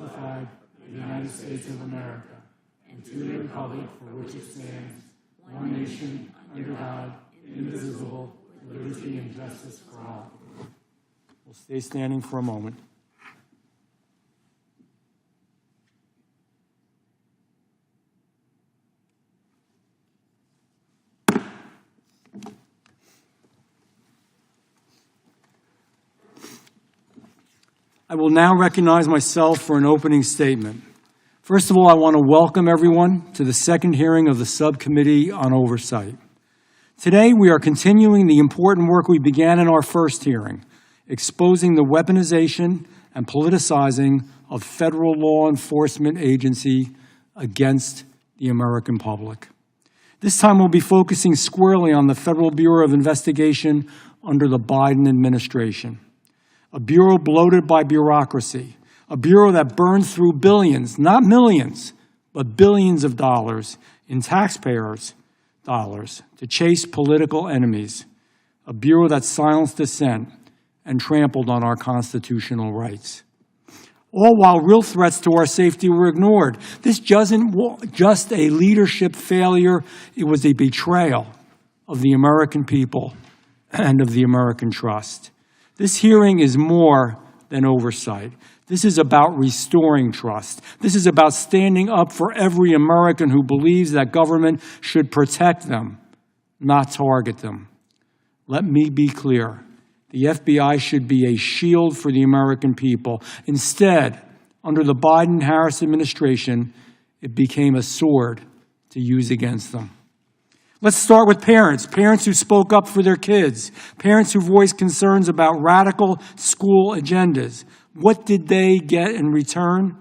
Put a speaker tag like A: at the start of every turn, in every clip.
A: the flag of the United States of America, and to the republic for which it stands, one nation, under God, indivisible, with liberty and justice for all. We'll stay standing for a moment. I will now recognize myself for an opening statement. First of all, I want to welcome everyone to the second hearing of the Subcommittee on Oversight. Today, we are continuing the important work we began in our first hearing, exposing the weaponization and politicizing of federal law enforcement agency against the American public. This time, we'll be focusing squarely on the Federal Bureau of Investigation under the Biden administration. A bureau bloated by bureaucracy, a bureau that burned through billions, not millions, but billions of dollars in taxpayers' dollars to chase political enemies, a bureau that silenced dissent and trampled on our constitutional rights. All while real threats to our safety were ignored. This wasn't just a leadership failure, it was a betrayal of the American people and of the American trust. This hearing is more than oversight. This is about restoring trust. This is about standing up for every American who believes that government should protect them, not target them. Let me be clear. The FBI should be a shield for the American people. Instead, under the Biden-Harris administration, it became a sword to use against them. Let's start with parents who spoke up for their kids, parents who voiced concerns about radical school agendas. What did they get in return?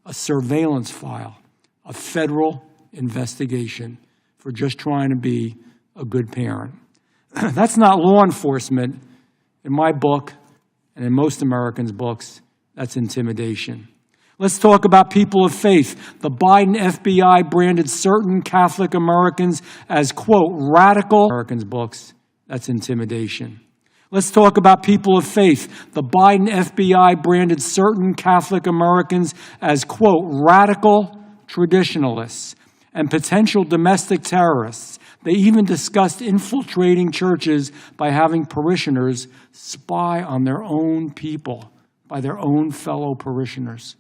A: A surveillance file, a federal investigation for just trying to be a good parent. That's not law enforcement. In my book, and in most Americans' books, that's intimidation. Let's talk about people of faith. The Biden FBI branded certain Catholic Americans as, quote, radical. Americans' books, that's intimidation. Let's talk about people of faith. The Biden FBI branded certain Catholic Americans as, quote, radical traditionalists and potential domestic terrorists. They even discussed infiltrating churches by having parishioners spy on their own people, by their own fellow parishioners.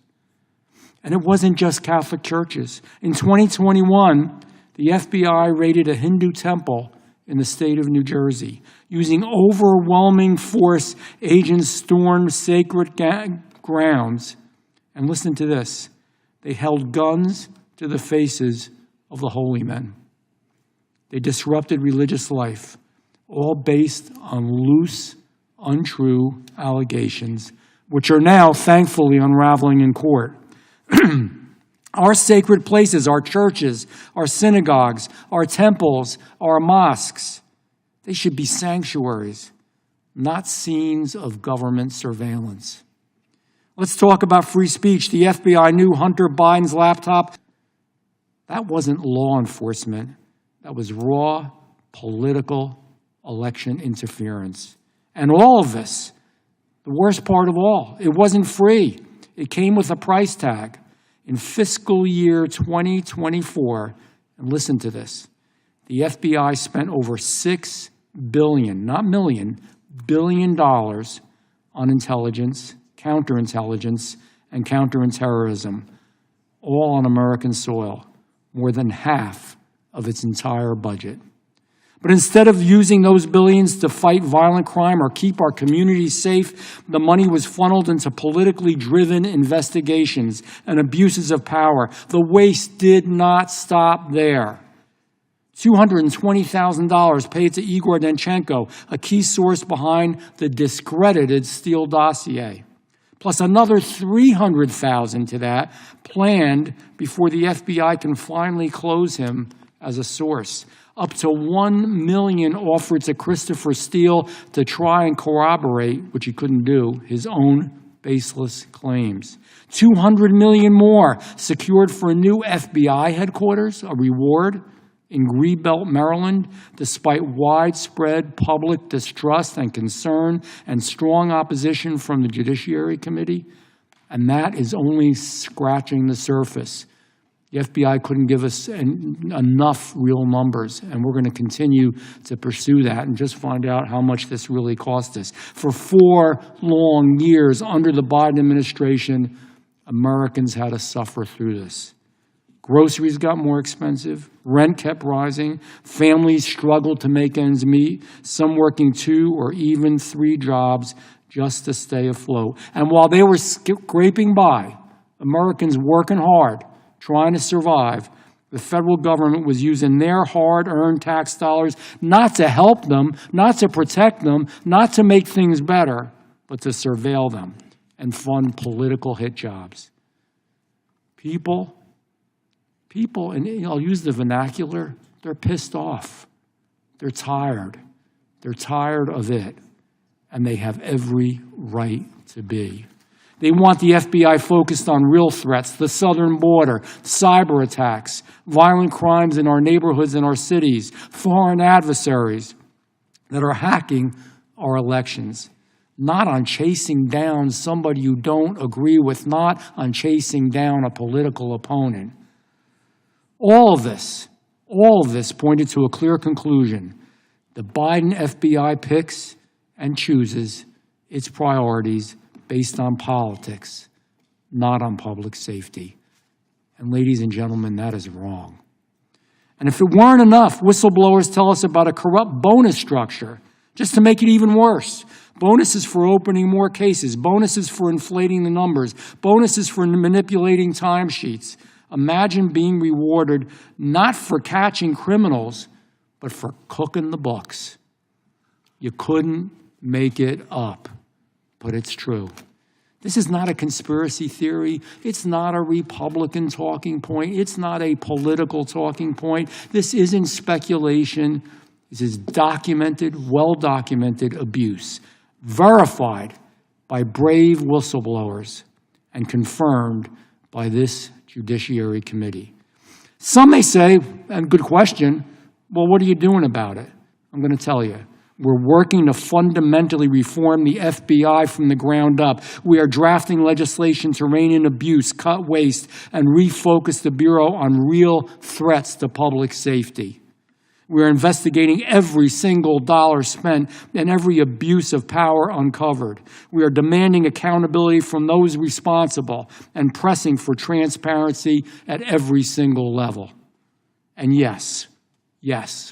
A: And it wasn't just Catholic churches. In 2021, the FBI raided a Hindu temple in the state of New Jersey. Using overwhelming force, agents stormed sacred grounds. And listen to this. They held guns to the faces of the holy men. They disrupted religious life, all based on loose, untrue allegations, which are now thankfully unraveling in court. Our sacred places, our churches, our synagogues, our temples, our mosques, they should be sanctuaries, not scenes of government surveillance. Let's talk about free speech. The FBI knew Hunter Biden's laptop. That wasn't law enforcement. That was raw political election interference. And all of this, the worst part of all, it wasn't free. It came with a price tag. In fiscal year 2024, and listen to this, the FBI spent over $6 billion, not million, $billion on intelligence, counterintelligence, and counterterrorism, all on American soil, more than half of its entire budget. But instead of using those billions to fight violent crime or keep our communities safe, the money was funneled into politically driven investigations and abuses of power. The waste did not stop there. $220,000 paid to Igor Danchenko, a key source behind the discredited Steele dossier. Plus another $300,000 to that planned before the FBI can finally close him as a source. Up to $1 million offered to Christopher Steele to try and corroborate, which he couldn't do, his own baseless claims. $200 million more secured for a new FBI headquarters, a reward in Greenbelt, Maryland, despite widespread public distrust and concern and strong opposition from the Judiciary Committee. And that is only scratching the surface. The FBI couldn't give us enough real numbers, and we're going to continue to pursue that and just find out how much this really cost us. For 4 long years under the Biden administration, Americans had to suffer through this. Groceries got more expensive, rent kept rising, families struggled to make ends meet, some working 2 or even 3 jobs just to stay afloat. And while they were scraping by, Americans working hard, trying to survive, the federal government was using their hard-earned tax dollars not to help them, not to protect them, not to make things better, but to surveil them and fund political hit jobs. People, and I'll use the vernacular, they're pissed off. They're tired. They're tired of it, and they have every right to be. They want the FBI focused on real threats, the southern border, cyber attacks, violent crimes in our neighborhoods and our cities, foreign adversaries that are hacking our elections. Not on chasing down somebody you don't agree with, not on chasing down a political opponent. All of this pointed to a clear conclusion. The Biden FBI picks and chooses its priorities based on politics, not on public safety. And ladies and gentlemen, that is wrong. And if it weren't enough, whistleblowers tell us about a corrupt bonus structure, just to make it even worse. Bonuses for opening more cases, bonuses for inflating the numbers, bonuses for manipulating timesheets. Imagine being rewarded not for catching criminals, but for cooking the books. You couldn't make it up, but it's true. This is not a conspiracy theory. It's not a Republican talking point. It's not a political talking point. This isn't speculation. This is documented, well-documented abuse, verified by brave whistleblowers and confirmed by this Judiciary Committee. Some may say, and good question, well, what are you doing about it? I'm going to tell you. We're working to fundamentally reform the FBI from the ground up. We are drafting legislation to rein in abuse, cut waste, and refocus the Bureau on real threats to public safety. We are investigating every single dollar spent and every abuse of power uncovered. We are demanding accountability from those responsible and pressing for transparency at every single level. And yes,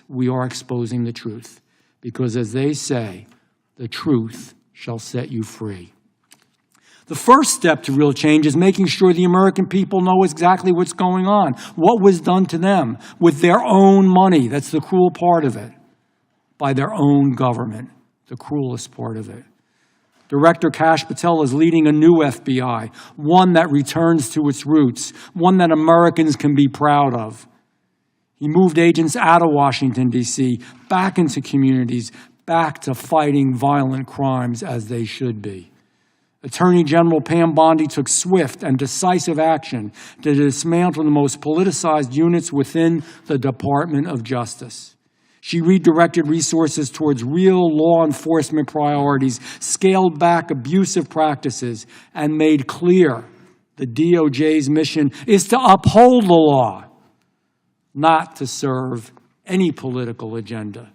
A: we are exposing the truth. Because as they say, the truth shall set you free. The first step to real change is making sure the American people know exactly what's going on, what was done to them with their own money. That's the cruel part of it. By their own government, the cruelest part of it. Director Kash Patel is leading a new FBI, one that returns to its roots, one that Americans can be proud of. He moved agents out of Washington, D.C., back into communities, back to fighting violent crimes as they should be. Attorney General Pam Bondi took swift and decisive action to dismantle the most politicized units within the Department of Justice. She redirected resources towards real law enforcement priorities, scaled back abusive practices, and made clear the DOJ's mission is to uphold the law, not to serve any political agenda.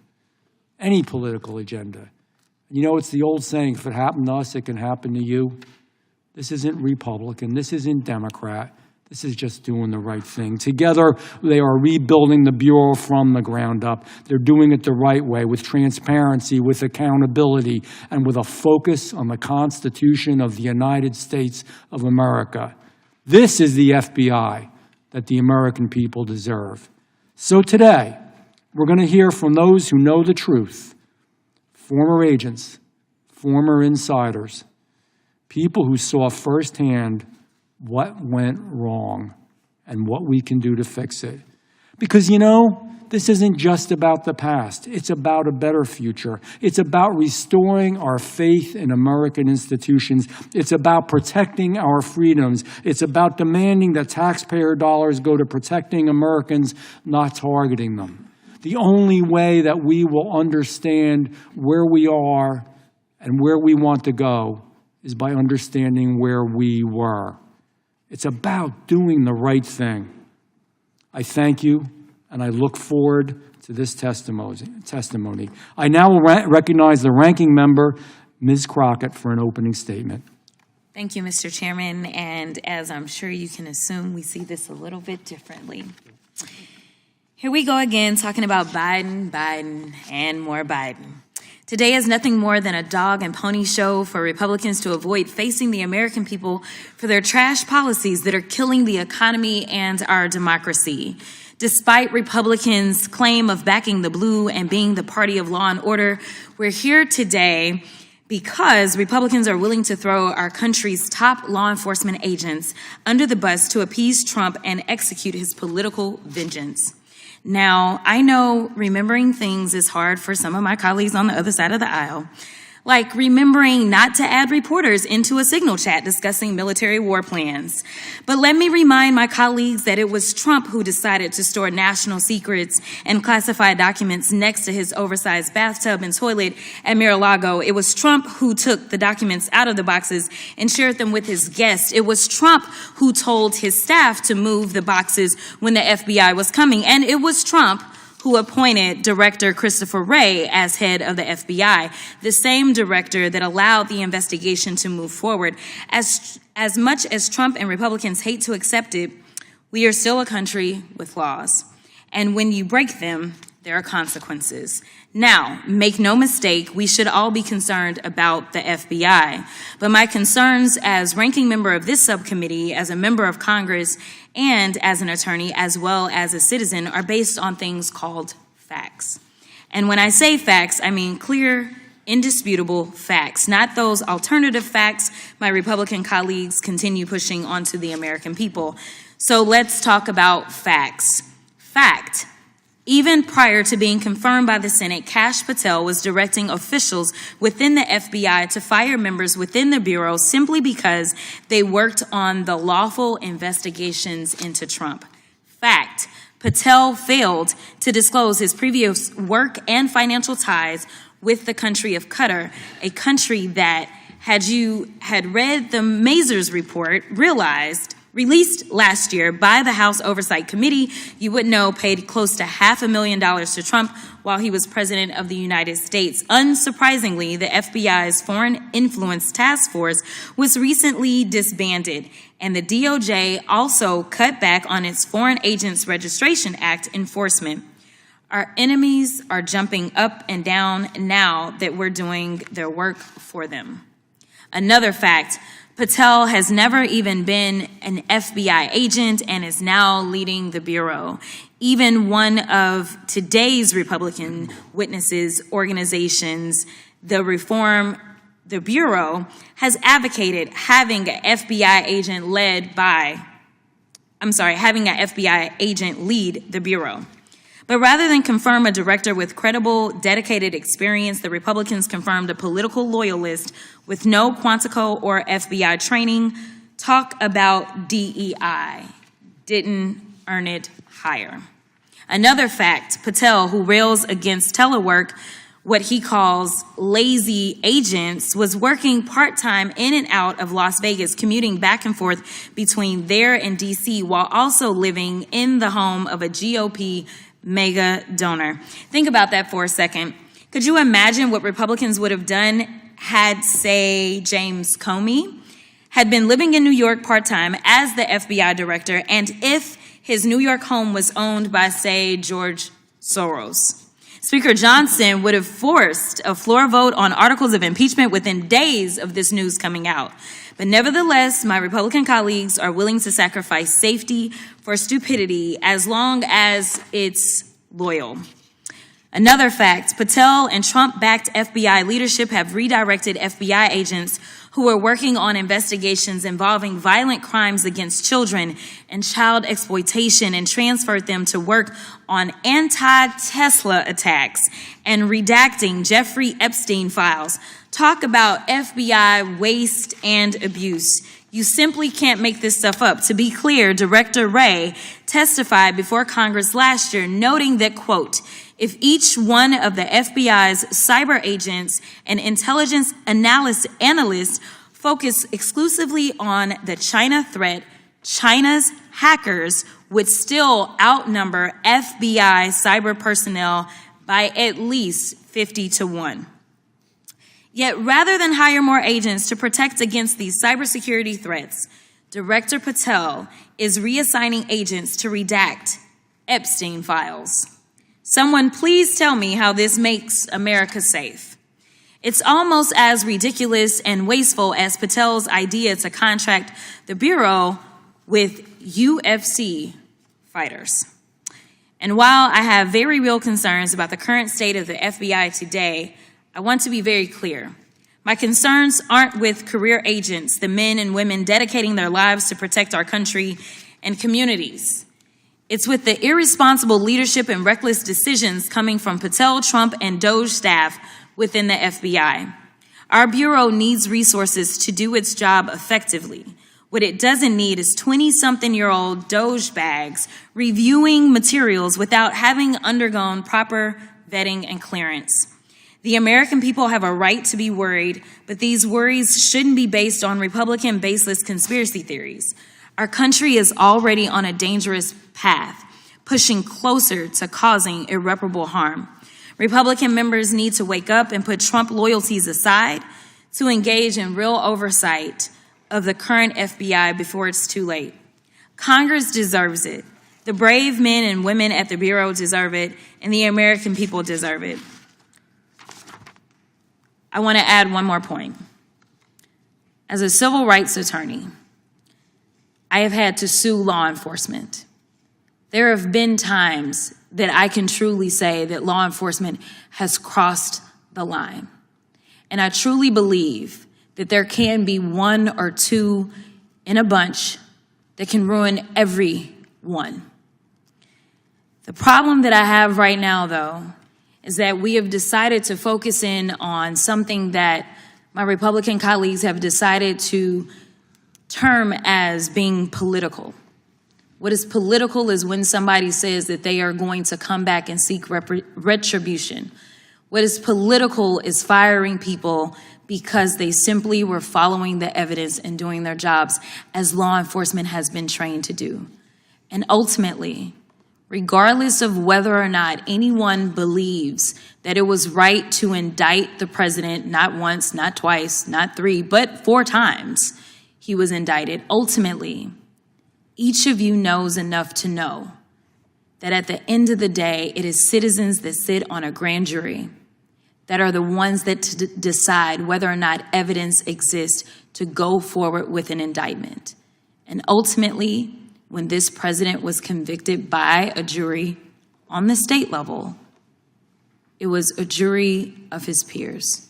A: Any political agenda. You know, it's the old saying, if it happened to us, it can happen to you. This isn't Republican. This isn't Democrat. This is just doing the right thing. Together, they are rebuilding the Bureau from the ground up. They're doing it the right way, with transparency, with accountability, and with a focus on the Constitution of the United States of America. This is the FBI that the American people deserve. So today, we're going to hear from those who know the truth, former agents, former insiders, people who saw firsthand what went wrong and what we can do to fix it. Because, you know, this isn't just about the past. It's about a better future. It's about restoring our faith in American institutions. It's about protecting our freedoms. It's about demanding that taxpayer dollars go to protecting Americans, not targeting them. The only way that we will understand where we are and where we want to go is by understanding where we were. It's about doing the right thing. I thank you, and I look forward to this testimony. I now will recognize the ranking member, Ms. Crockett, for an opening statement.
B: Thank you, Mr. Chairman, and as I'm sure you can assume, we see this a little bit differently. Here we go again, talking about Biden, and more Biden. Today is nothing more than a dog and pony show for Republicans to avoid facing the American people for their trash policies that are killing the economy and our democracy. Despite Republicans' claim of backing the blue and being the party of law and order, we're here today because Republicans are willing to throw our country's top law enforcement agents under the bus to appease Trump and execute his political vengeance. Now, I know remembering things is hard for some of my colleagues on the other side of the aisle, like remembering not to add reporters into a Signal chat discussing military war plans. But let me remind my colleagues that it was Trump who decided to store national secrets and classified documents next to his oversized bathtub and toilet at Mar-a-Lago. It was Trump who took the documents out of the boxes and shared them with his guests. It was Trump who told his staff to move the boxes when the FBI was coming. And it was Trump who appointed Director Christopher Wray as head of the FBI, the same director that allowed the investigation to move forward. As much as Trump and Republicans hate to accept it, we are still a country with laws. And when you break them, there are consequences. Now, make no mistake, we should all be concerned about the FBI. But my concerns as ranking member of this subcommittee, as a member of Congress, and as an attorney, as well as a citizen, are based on things called facts. And when I say facts, I mean clear, indisputable facts, not those alternative facts my Republican colleagues continue pushing onto the American people. So let's talk about facts. Fact. Even prior to being confirmed by the Senate, Kash Patel was directing officials within the FBI to fire members within the Bureau simply because they worked on the lawful investigations into Trump. Fact. Patel failed to disclose his previous work and financial ties with the country of Qatar, a country that, had you had read the Mazars report, released last year by the House Oversight Committee, you would know paid close to $500,000 to Trump while he was president of the United States. Unsurprisingly, the FBI's Foreign Influence Task Force was recently disbanded, and the DOJ also cut back on its Foreign Agents Registration Act enforcement. Our enemies are jumping up and down now that we're doing their work for them. Another fact, Patel has never even been an FBI agent and is now leading the Bureau. Even one of today's Republican witnesses organizations, the Bureau, has advocated having an FBI agent lead the Bureau. But rather than confirm a director with credible, dedicated experience, the Republicans confirmed a political loyalist with no Quantico or FBI training. Talk about DEI. Didn't earn it higher. Another fact, Patel, who rails against telework, what he calls lazy agents, was working part-time in and out of Las Vegas, commuting back and forth between there and D.C., while also living in the home of a GOP mega donor. Think about that for a second. Could you imagine what Republicans would have done had, say, James Comey had been living in New York part-time as the FBI director, and if his New York home was owned by, say, George Soros? Speaker Johnson would have forced a floor vote on articles of impeachment within days of this news coming out. But nevertheless, my Republican colleagues are willing to sacrifice safety for stupidity as long as it's loyal. Another fact, Patel and Trump-backed FBI leadership have redirected FBI agents who are working on investigations involving violent crimes against children and child exploitation and transferred them to work on anti-Tesla attacks and redacting Jeffrey Epstein files. Talk about FBI waste and abuse. You simply can't make this stuff up. To be clear, Director Wray testified before Congress last year, noting that, quote, if each one of the FBI's cyber agents and intelligence analysts focus exclusively on the China threat, China's hackers would still outnumber FBI cyber personnel by at least 50 to 1. Yet rather than hire more agents to protect against these cybersecurity threats, Director Patel is reassigning agents to redact Epstein files. Someone please tell me how this makes America safe. It's almost as ridiculous and wasteful as Patel's idea to contract the Bureau with UFC fighters. And while I have very real concerns about the current state of the FBI today, I want to be very clear. My concerns aren't with career agents, the men and women dedicating their lives to protect our country and communities. It's with the irresponsible leadership and reckless decisions coming from Patel, Trump, and Doge staff within the FBI. Our Bureau needs resources to do its job effectively. What it doesn't need is 20-something-year-old Doge bags reviewing materials without having undergone proper vetting and clearance. The American people have a right to be worried, but these worries shouldn't be based on Republican baseless conspiracy theories. Our country is already on a dangerous path, pushing closer to causing irreparable harm. Republican members need to wake up and put Trump loyalties aside to engage in real oversight of the current FBI before it's too late. Congress deserves it. The brave men and women at the Bureau deserve it, and the American people deserve it. I want to add one more point. As a civil rights attorney, I have had to sue law enforcement. There have been times that I can truly say that law enforcement has crossed the line. And I truly believe that there can be one or two in a bunch that can ruin everyone. The problem that I have right now, though, is that we have decided to focus in on something that my Republican colleagues have decided to term as being political. What is political is when somebody says that they are going to come back and seek retribution. What is political is firing people because they simply were following the evidence and doing their jobs as law enforcement has been trained to do. And ultimately, regardless of whether or not anyone believes that it was right to indict the president, not once, not twice, not three, but 4 times he was indicted, ultimately, each of you knows enough to know that at the end of the day, it is citizens that sit on a grand jury that are the ones that decide whether or not evidence exists to go forward with an indictment. And ultimately, when this president was convicted by a jury on the state level, it was a jury of his peers.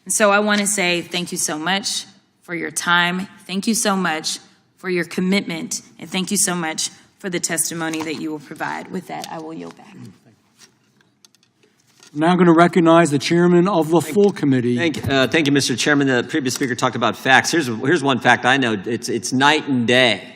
B: And so I want to say thank you so much for your time. Thank you so much for your commitment. And thank you so much for the testimony that you will provide. With that, I will yield back.
A: I'm now going to recognize the chairman of the full committee.
C: Thank you, Mr. Chairman. The previous speaker talked about facts. Here's one fact I know. It's night and day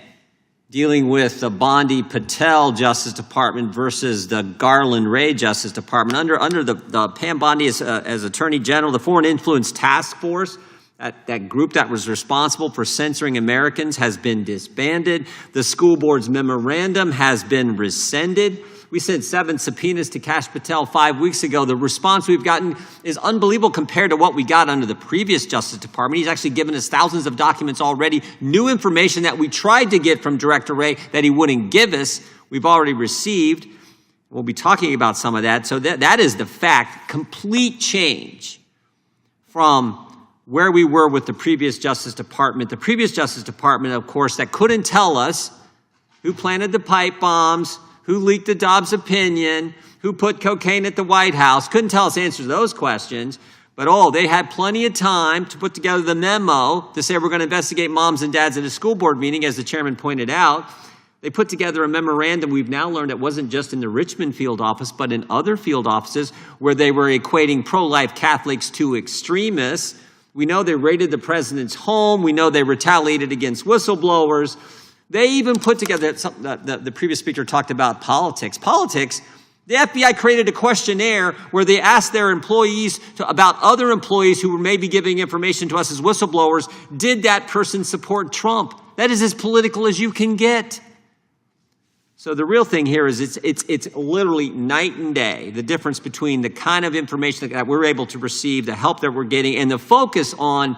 C: dealing with the Bondi Patel Justice Department versus the Garland Ray Justice Department. Under the Pam Bondi as Attorney General, the Foreign Influence Task Force, that group that was responsible for censoring Americans, has been disbanded. The school board's memorandum has been rescinded. We sent 7 subpoenas to Kash Patel 5 weeks ago. The response we've gotten is unbelievable compared to what we got under the previous Justice Department. He's actually given us thousands of documents already, new information that we tried to get from Director Ray that he wouldn't give us. We've already received. We'll be talking about some of that. So that is the fact. Complete change from where we were with the previous Justice Department. The previous Justice Department, of course, that couldn't tell us who planted the pipe bombs, who leaked the Dobbs opinion, who put cocaine at the White House, couldn't tell us answers to those questions. But they had plenty of time to put together the memo to say we're going to investigate moms and dads at a school board meeting, as the chairman pointed out. They put together a memorandum. We've now learned it wasn't just in the Richmond field office, but in other field offices where they were equating pro-life Catholics to extremists. We know they raided the president's home. We know they retaliated against whistleblowers. They even put together, the previous speaker talked about politics. Politics, The FBI created a questionnaire where they asked their employees about other employees who were maybe giving information to us as whistleblowers. Did that person support Trump? That is as political as you can get. So the real thing here is it's literally night and day, the difference between the kind of information that we're able to receive, the help that we're getting, and the focus on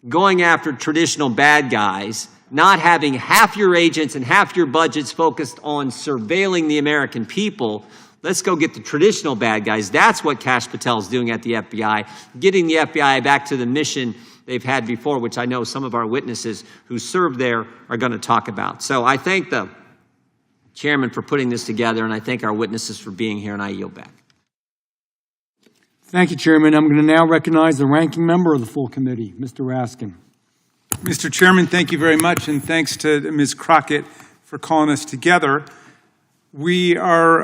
C: going after traditional bad guys, not having half your agents and half your budgets focused on surveilling the American people. Let's go get the traditional bad guys. That's what Kash Patel is doing at the FBI, getting the FBI back to the mission they've had before, which I know some of our witnesses who served there are going to talk about. So I thank the chairman for putting this together, and I thank our witnesses for being here, and I yield back.
A: Thank you, Chairman. I'm going to now recognize the ranking member of the full committee, Mr. Raskin.
D: Mr. Chairman, thank you very much, and thanks to Ms. Crockett for calling us together. We are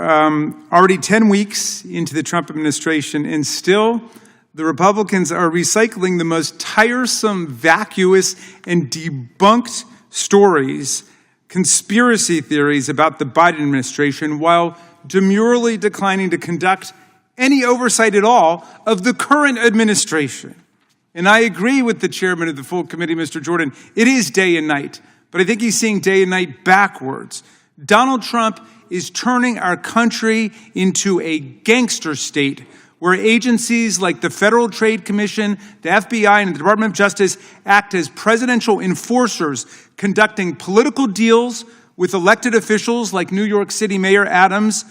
D: already 10 weeks into the Trump administration, and still the Republicans are recycling the most tiresome, vacuous, and debunked stories, conspiracy theories about the Biden administration, while demurely declining to conduct any oversight at all of the current administration. And I agree with the chairman of the full committee, Mr. Jordan. It is day and night, but I think he's seeing day and night backwards. Donald Trump is turning our country into a gangster state where agencies like the Federal Trade Commission, the FBI, and the Department of Justice act as presidential enforcers, conducting political deals with elected officials like New York City Mayor Adams,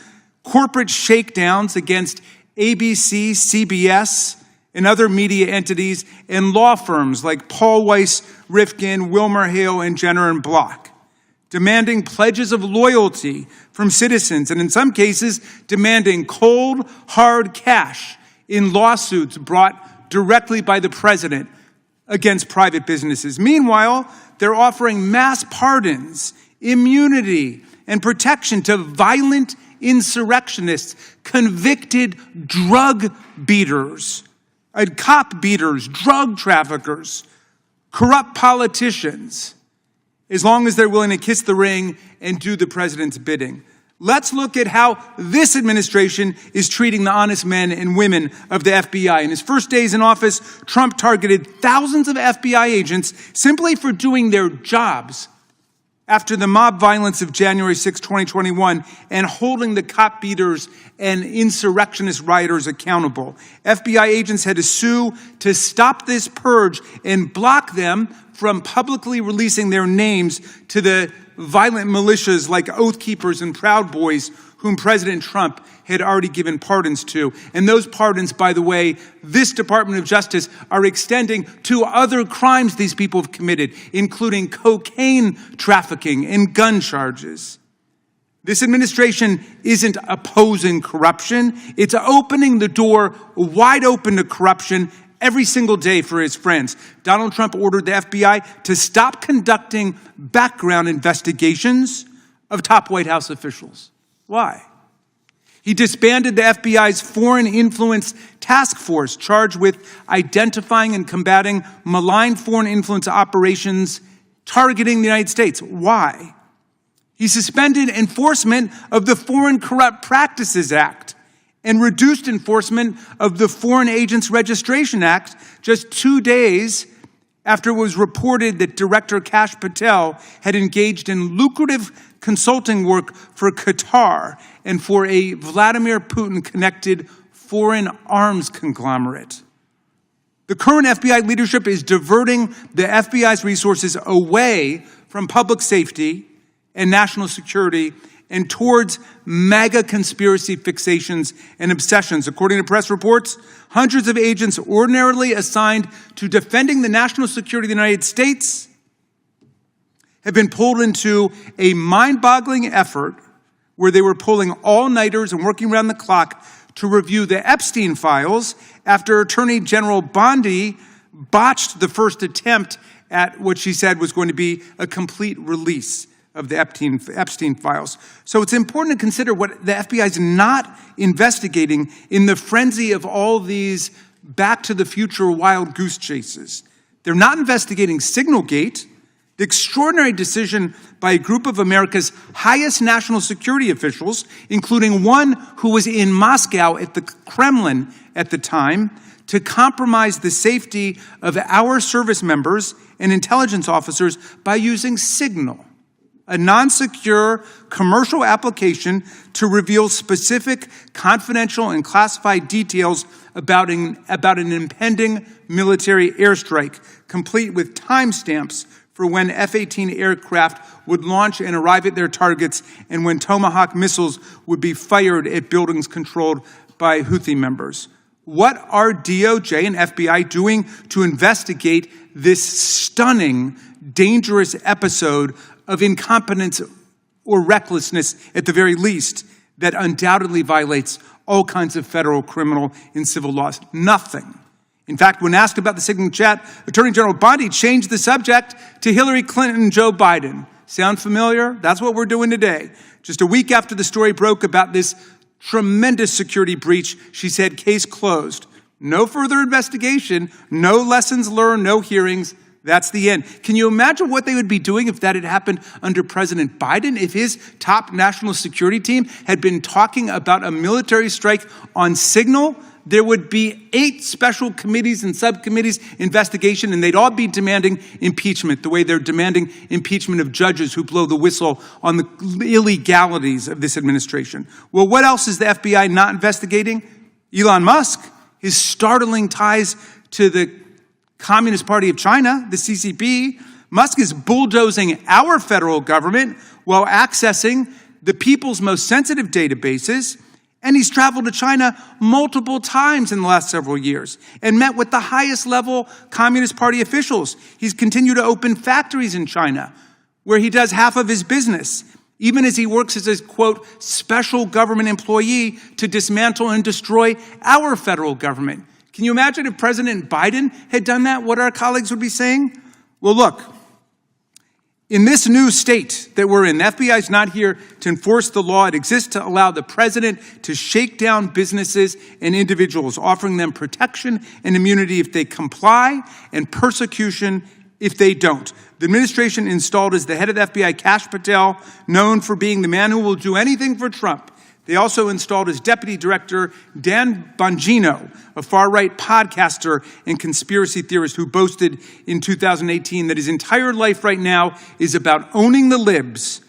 D: corporate shakedowns against ABC, CBS, and other media entities, and law firms like Paul Weiss, Rifkin, WilmerHale, and Jenner & Block, demanding pledges of loyalty from citizens, and in some cases, demanding cold, hard cash in lawsuits brought directly by the president against private businesses. Meanwhile, they're offering mass pardons, immunity, and protection to violent insurrectionists, convicted drug beaters, cop beaters, drug traffickers, corrupt politicians, as long as they're willing to kiss the ring and do the president's bidding. Let's look at how this administration is treating the honest men and women of the FBI. In his first days in office, Trump targeted thousands of FBI agents simply for doing their jobs after the mob violence of January 6, 2021, and holding the cop beaters and insurrectionist rioters accountable. FBI agents had to sue to stop this purge and block them from publicly releasing their names to the violent militias like Oath Keepers and Proud Boys, whom President Trump had already given pardons to. And those pardons, by the way, this Department of Justice are extending to other crimes these people have committed, including cocaine trafficking and gun charges. This administration isn't opposing corruption. It's opening the door wide open to corruption every single day for his friends. Donald Trump ordered the FBI to stop conducting background investigations of top White House officials. Why? He disbanded the FBI's Foreign Influence Task Force, charged with identifying and combating malign foreign influence operations targeting the United States. Why? He suspended enforcement of the Foreign Corrupt Practices Act and reduced enforcement of the Foreign Agents Registration Act just 2 days after it was reported that Director Kash Patel had engaged in lucrative consulting work for Qatar and for a Vladimir Putin-connected foreign arms conglomerate. The current FBI leadership is diverting the FBI's resources away from public safety and national security and towards mega conspiracy fixations and obsessions. According to press reports, hundreds of agents ordinarily assigned to defending the national security of the United States have been pulled into a mind-boggling effort where they were pulling all-nighters and working around the clock to review the Epstein files after Attorney General Bondi botched the first attempt at what she said was going to be a complete release of the Epstein files. So it's important to consider what the FBI is not investigating in the frenzy of all these Back to the Future wild goose chases. They're not investigating Signalgate. The extraordinary decision by a group of America's highest national security officials, including one who was in Moscow at the Kremlin at the time, to compromise the safety of our service members and intelligence officers by using Signal, a non-secure commercial application to reveal specific confidential and classified details about an impending military airstrike, complete with timestamps for when F-18 aircraft would launch and arrive at their targets and when Tomahawk missiles would be fired at buildings controlled by Houthi members. What are DOJ and FBI doing to investigate this stunning, dangerous episode of incompetence or recklessness, at the very least, that undoubtedly violates all kinds of federal, criminal, and civil laws? Nothing. In fact, when asked about the Signal chat, Attorney General Bondi changed the subject to Hillary Clinton and Joe Biden. Sound familiar? That's what we're doing today. Just a week after the story broke about this tremendous security breach, she said, case closed. No further investigation, no lessons learned, no hearings. That's the end. Can you imagine what they would be doing if that had happened under President Biden? If his top national security team had been talking about a military strike on Signal, there would be 8 special committees and subcommittees investigation, and they'd all be demanding impeachment, the way they're demanding impeachment of judges who blow the whistle on the illegalities of this administration. Well, what else is the FBI not investigating? Elon Musk, his startling ties to the Communist Party of China, the CCP. Musk is bulldozing our federal government while accessing the people's most sensitive databases. And he's traveled to China multiple times in the last several years and met with the highest level Communist Party officials. He's continued to open factories in China where he does half of his business, even as he works as a, quote, special government employee to dismantle and destroy our federal government. Can you imagine if President Biden had done that, what our colleagues would be saying? Well, look, in this new state that we're in, the FBI is not here to enforce the law. It exists to allow the president to shake down businesses and individuals, offering them protection and immunity if they comply and persecution if they don't. The administration installed as the head of the FBI Kash Patel, known for being the man who will do anything for Trump. They also installed as deputy director Dan Bongino, a far-right podcaster and conspiracy theorist who boasted in 2018 that his entire life right now is about owning the libs.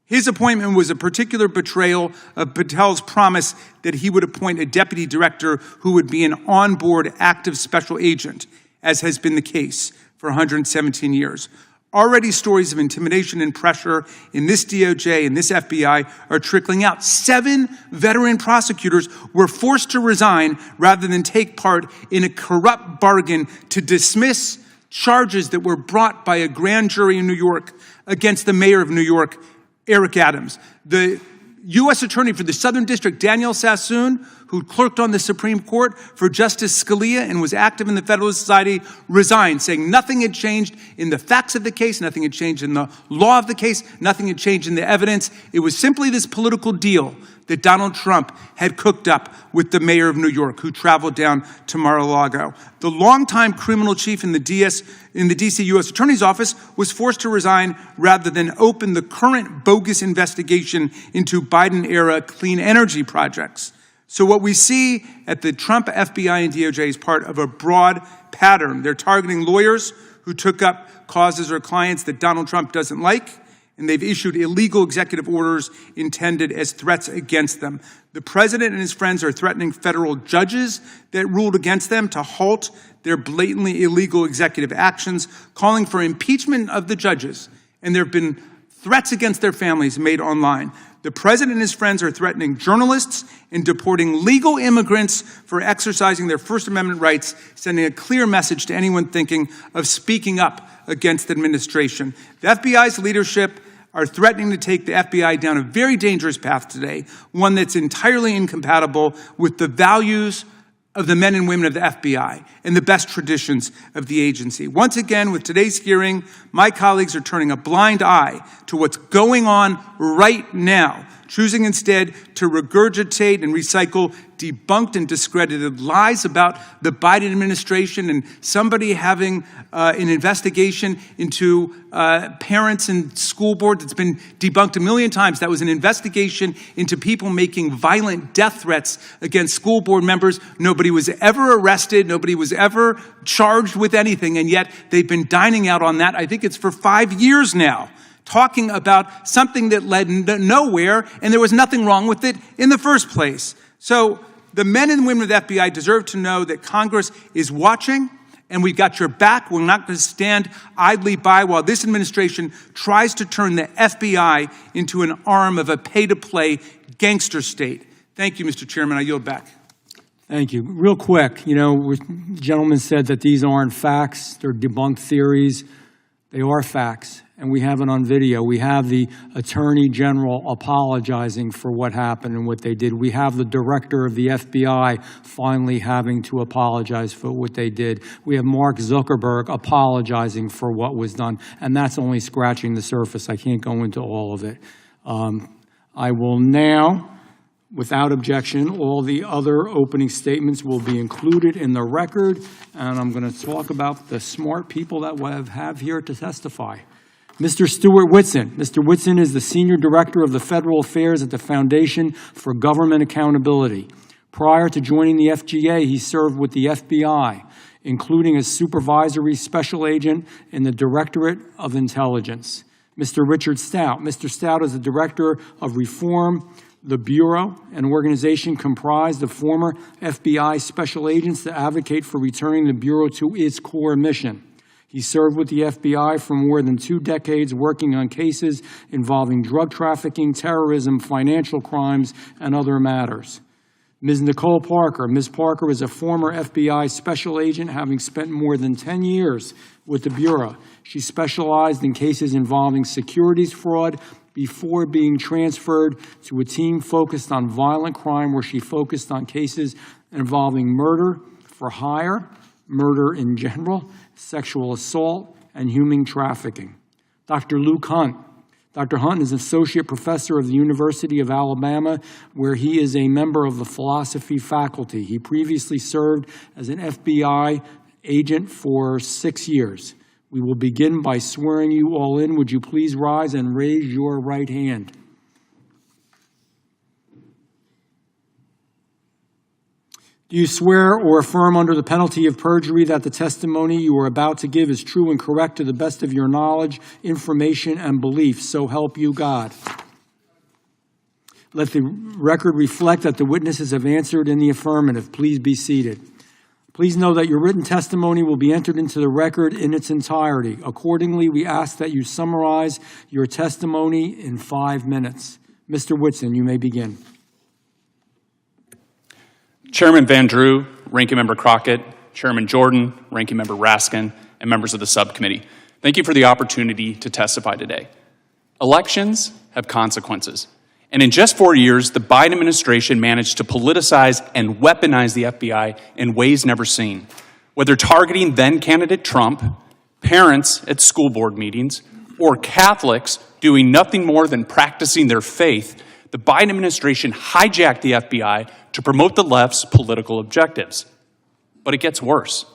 D: His appointment was a particular betrayal of Patel's promise that he would appoint a deputy director who would be an on-board active special agent, as has been the case for 117 years. Already stories of intimidation and pressure in this DOJ and this FBI are trickling out. 7 veteran prosecutors were forced to resign rather than take part in a corrupt bargain to dismiss charges that were brought by a grand jury in New York against the mayor of New York, Eric Adams. The U.S. Attorney for the Southern District, Daniel Sassoon, who clerked on the Supreme Court for Justice Scalia and was active in the Federalist Society, resigned, saying nothing had changed in the facts of the case, nothing had changed in the law of the case, nothing had changed in the evidence. It was simply this political deal that Donald Trump had cooked up with the mayor of New York, who traveled down to Mar-a-Lago. The longtime criminal chief in the D.C. U.S. Attorney's Office was forced to resign rather than open the current bogus investigation into Biden-era clean energy projects. So what we see at the Trump FBI and DOJ is part of a broad pattern. They're targeting lawyers who took up causes or clients that Donald Trump doesn't like, and they've issued illegal executive orders intended as threats against them. The president and his friends are threatening federal judges that ruled against them to halt their blatantly illegal executive actions, calling for impeachment of the judges. And there have been threats against their families made online. The president and his friends are threatening journalists and deporting legal immigrants for exercising their First Amendment rights, sending a clear message to anyone thinking of speaking up against the administration. The FBI's leadership are threatening to take the FBI down a very dangerous path today, one that's entirely incompatible with the values of the men and women of the FBI and the best traditions of the agency. Once again, with today's hearing, my colleagues are turning a blind eye to what's going on right now, choosing instead to regurgitate and recycle debunked and discredited lies about the Biden administration and somebody having an investigation into parents and school board that's been debunked a million times. That was an investigation into people making violent death threats against school board members. Nobody was ever arrested. Nobody was ever charged with anything. And yet they've been dining out on that. I think it's for 5 years now, talking about something that led nowhere, and there was nothing wrong with it in the first place. So the men and women of the FBI deserve to know that Congress is watching, and we've got your back. We're not going to stand idly by while this administration tries to turn the FBI into an arm of a pay-to-play gangster state. Thank you, Mr. Chairman. I yield back.
A: Thank you. Real quick, the gentleman said that these aren't facts, they're debunked theories. They are facts, and we have it on video. We have the Attorney General apologizing for what happened and what they did. We have the Director of the FBI finally having to apologize for what they did. We have Mark Zuckerberg apologizing for what was done, and that's only scratching the surface. I can't go into all of it. I will now, without objection, all the other opening statements will be included in the record, and I'm going to talk about the smart people that we have here to testify. Mr. Stuart Whitson. Mr. Whitson is the Senior Director of the Federal Affairs at the Foundation for Government Accountability. Prior to joining the FGA, he served with the FBI, including as Supervisory Special Agent in the Directorate of Intelligence. Mr. Richard Stout. Mr. Stout is the Director of Reform, the Bureau, an organization comprised of former FBI special agents that advocate for returning the Bureau to its core mission. He served with the FBI for more than 2 decades, working on cases involving drug trafficking, terrorism, financial crimes, and other matters. Ms. Nicole Parker. Ms. Parker is a former FBI special agent, having spent more than 10 years with the Bureau. She specialized in cases involving securities fraud, before being transferred to a team focused on violent crime, where she focused on cases involving murder for hire, murder in general, sexual assault, and human trafficking. Dr. Luke Hunt. Dr. Hunt is Associate Professor of the University of Alabama, where he is a member of the philosophy faculty. He previously served as an FBI agent for 6 years. We will begin by swearing you all in. Would you please rise and raise your right hand? Do you swear or affirm under the penalty of perjury that the testimony you are about to give is true and correct to the best of your knowledge, information, and belief? So help you God. Let the record reflect that the witnesses have answered in the affirmative. Please be seated. Please know that your written testimony will be entered into the record in its entirety. Accordingly, we ask that you summarize your testimony in 5 minutes. Mr. Whitson, you may begin.
E: Chairman Van Drew, Ranking Member Crockett, Chairman Jordan, Ranking Member Raskin, and members of the subcommittee, thank you for the opportunity to testify today. Elections have consequences. And in just 4 years, the Biden administration managed to politicize and weaponize the FBI in ways never seen, whether targeting then-candidate Trump, parents at school board meetings, or Catholics doing nothing more than practicing their faith. The Biden administration hijacked the FBI to promote the left's political objectives. But it gets worse.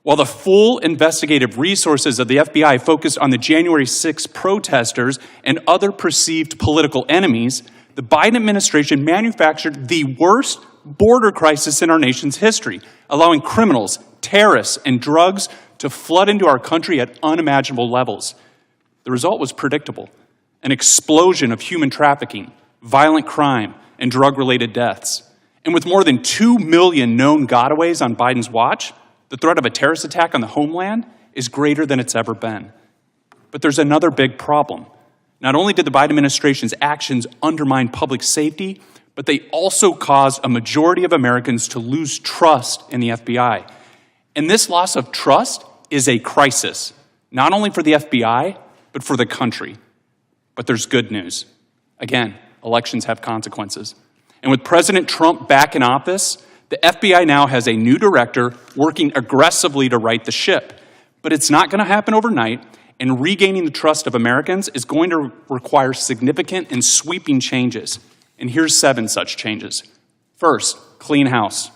E: While the full investigative resources of the FBI focused on the January 6 protesters and other perceived political enemies, the Biden administration manufactured the worst border crisis in our nation's history, allowing criminals, terrorists, and drugs to flood into our country at unimaginable levels. The result was predictable: an explosion of human trafficking, violent crime, and drug-related deaths. And with more than 2 million known gotaways on Biden's watch, the threat of a terrorist attack on the homeland is greater than it's ever been. But there's another big problem. Not only did the Biden administration's actions undermine public safety, but they also caused a majority of Americans to lose trust in the FBI. And this loss of trust is a crisis, not only for the FBI, but for the country. But there's good news. Again, elections have consequences. And with President Trump back in office, the FBI now has a new director working aggressively to right the ship. But it's not going to happen overnight, and regaining the trust of Americans is going to require significant and sweeping changes. And here's 7 such changes. First, clean house.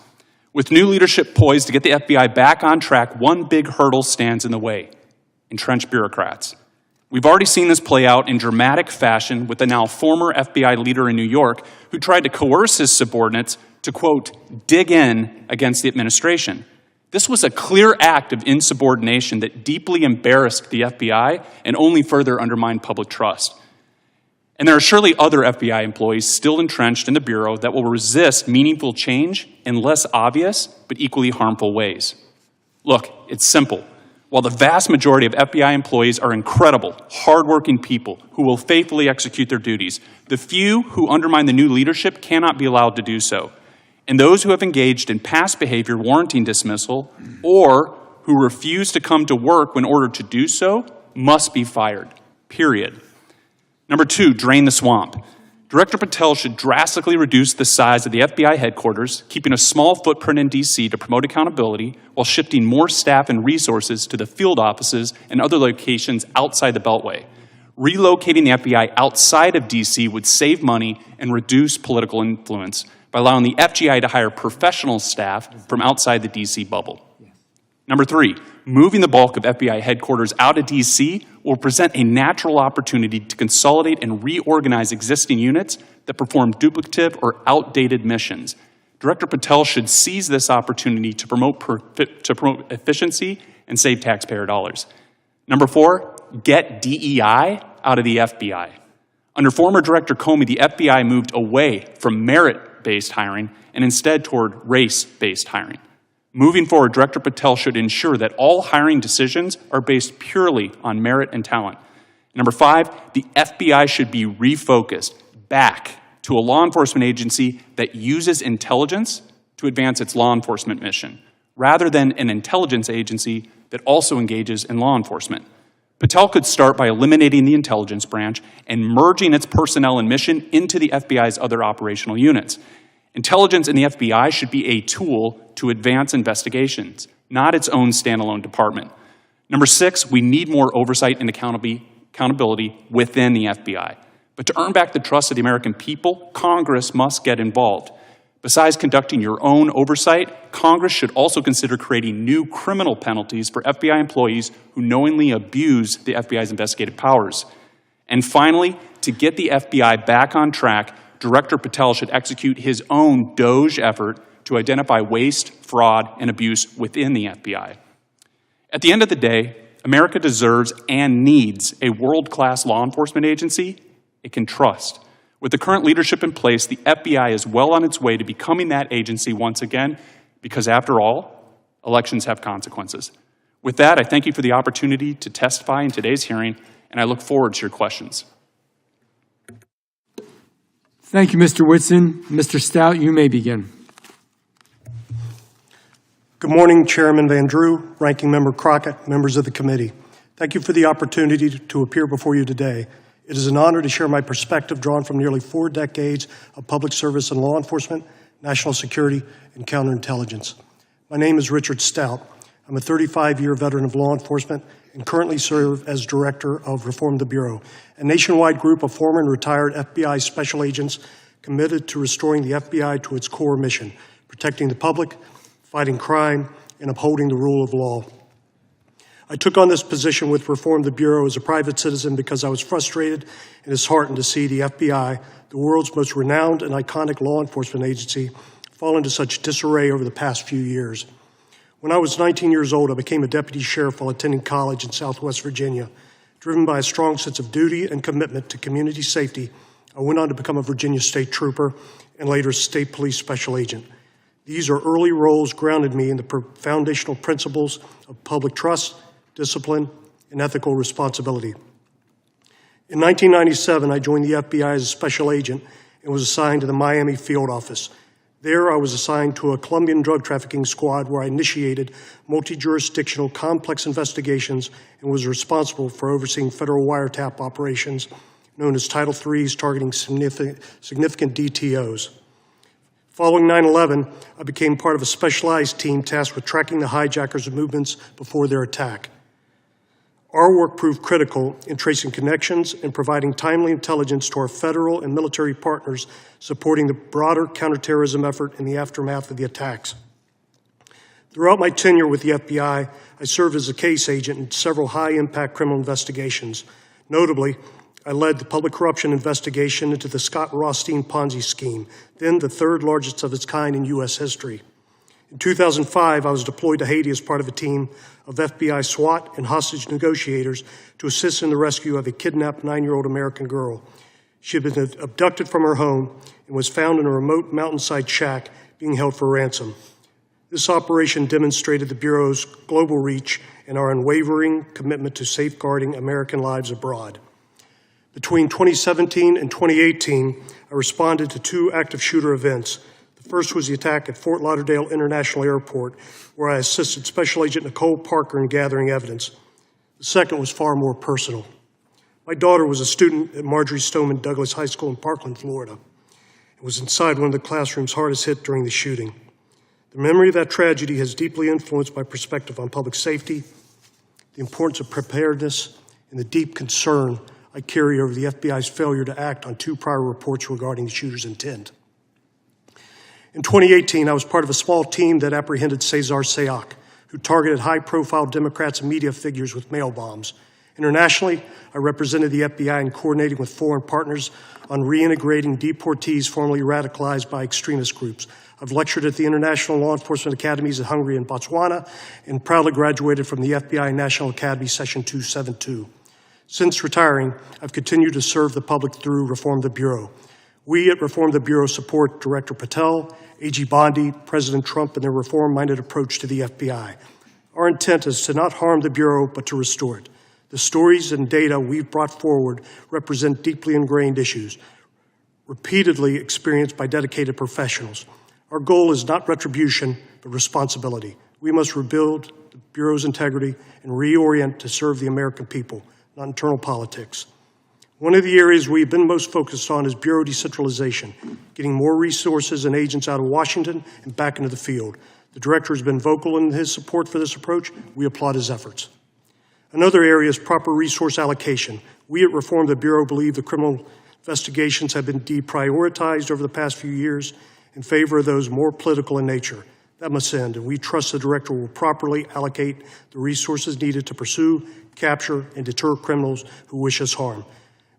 E: With new leadership poised to get the FBI back on track, one big hurdle stands in the way: entrenched bureaucrats. We've already seen this play out in dramatic fashion with the now former FBI leader in New York who tried to coerce his subordinates to, quote, dig in against the administration. This was a clear act of insubordination that deeply embarrassed the FBI and only further undermined public trust. And there are surely other FBI employees still entrenched in the Bureau that will resist meaningful change in less obvious but equally harmful ways. Look, it's simple. While the vast majority of FBI employees are incredible, hardworking people who will faithfully execute their duties, the few who undermine the new leadership cannot be allowed to do so. And those who have engaged in past behavior warranting dismissal or who refuse to come to work when ordered to do so must be fired, period. Number 2, drain the swamp. Director Patel should drastically reduce the size of the FBI headquarters, keeping a small footprint in D.C. to promote accountability while shifting more staff and resources to the field offices and other locations outside the Beltway. Relocating the FBI outside of D.C. would save money and reduce political influence by allowing the FGI to hire professional staff from outside the D.C. bubble. Number 3, moving the bulk of FBI headquarters out of D.C. will present a natural opportunity to consolidate and reorganize existing units that perform duplicative or outdated missions. Director Patel should seize this opportunity to promote efficiency and save taxpayer dollars. Number 4, get DEI out of the FBI. Under former Director Comey, the FBI moved away from merit-based hiring and instead toward race-based hiring. Moving forward, Director Patel should ensure that all hiring decisions are based purely on merit and talent. Number 5, the FBI should be refocused back to a law enforcement agency that uses intelligence to advance its law enforcement mission, rather than an intelligence agency that also engages in law enforcement. Patel could start by eliminating the intelligence branch and merging its personnel and mission into the FBI's other operational units. Intelligence in the FBI should be a tool to advance investigations, not its own standalone department. Number 6, we need more oversight and accountability within the FBI. But to earn back the trust of the American people, Congress must get involved. Besides conducting your own oversight, Congress should also consider creating new criminal penalties for FBI employees who knowingly abuse the FBI's investigative powers. And finally, to get the FBI back on track, Director Patel should execute his own DOGE effort to identify waste, fraud, and abuse within the FBI. At the end of the day, America deserves and needs a world-class law enforcement agency it can trust. With the current leadership in place, the FBI is well on its way to becoming that agency once again, because after all, elections have consequences. With that, I thank you for the opportunity to testify in today's hearing, and I look forward to your questions.
A: Thank you, Mr. Whitson. Mr. Stout, you may begin.
F: Good morning, Chairman Van Drew, Ranking Member Crockett, members of the committee. Thank you for the opportunity to appear before you today. It is an honor to share my perspective drawn from nearly 4 decades of public service in law enforcement, national security, and counterintelligence. My name is Richard Stout. I'm a 35-year veteran of law enforcement and currently serve as Director of Reform the Bureau, a nationwide group of former and retired FBI special agents committed to restoring the FBI to its core mission, protecting the public, fighting crime, and upholding the rule of law. I took on this position with Reform the Bureau as a private citizen because I was frustrated and disheartened to see the FBI, the world's most renowned and iconic law enforcement agency, fall into such disarray over the past few years. When I was 19 years old, I became a deputy sheriff while attending college in Southwest Virginia. Driven by a strong sense of duty and commitment to community safety, I went on to become a Virginia State Trooper and later State Police Special Agent. These are early roles grounded me in the foundational principles of public trust, discipline, and ethical responsibility. In 1997, I joined the FBI as a special agent and was assigned to the Miami field office. There, I was assigned to a Colombian drug trafficking squad where I initiated multi-jurisdictional complex investigations and was responsible for overseeing federal wiretap operations known as Title III's targeting significant DTOs. Following 9/11, I became part of a specialized team tasked with tracking the hijackers' movements before their attack. Our work proved critical in tracing connections and providing timely intelligence to our federal and military partners supporting the broader counterterrorism effort in the aftermath of the attacks. Throughout my tenure with the FBI, I served as a case agent in several high-impact criminal investigations. Notably, I led the public corruption investigation into the Scott Rothstein Ponzi scheme, then the third largest of its kind in U.S. history. In 2005, I was deployed to Haiti as part of a team of FBI SWAT and hostage negotiators to assist in the rescue of a kidnapped 9-year-old American girl. She had been abducted from her home and was found in a remote mountainside shack being held for ransom. This operation demonstrated the Bureau's global reach and our unwavering commitment to safeguarding American lives abroad. Between 2017 and 2018, I responded to 2 active shooter events. The first was the attack at Fort Lauderdale International Airport, where I assisted Special Agent Nicole Parker in gathering evidence. The second was far more personal. My daughter was a student at Marjorie Stoneman Douglas High School in Parkland, Florida, and was inside one of the classrooms hardest hit during the shooting. The memory of that tragedy has deeply influenced my perspective on public safety, the importance of preparedness, and the deep concern I carry over the FBI's failure to act on 2 prior reports regarding the shooter's intent. In 2018, I was part of a small team that apprehended Cesar Sayoc, who targeted high-profile Democrats and media figures with mail bombs. Internationally, I represented the FBI in coordinating with foreign partners on reintegrating deportees formerly radicalized by extremist groups. I've lectured at the International Law Enforcement Academies at Hungary and Botswana, and proudly graduated from the FBI National Academy Session 272. Since retiring, I've continued to serve the public through Reform the Bureau. We at Reform the Bureau support Director Patel, AG Bondi, President Trump, and their reform-minded approach to the FBI. Our intent is to not harm the Bureau, but to restore it. The stories and data we've brought forward represent deeply ingrained issues, repeatedly experienced by dedicated professionals. Our goal is not retribution, but responsibility. We must rebuild the Bureau's integrity and reorient to serve the American people, not internal politics. One of the areas we've been most focused on is Bureau decentralization, getting more resources and agents out of Washington and back into the field. The Director has been vocal in his support for this approach. We applaud his efforts. Another area is proper resource allocation. We at Reform the Bureau believe the criminal investigations have been deprioritized over the past few years in favor of those more political in nature. That must end, and we trust the Director will properly allocate the resources needed to pursue, capture, and deter criminals who wish us harm.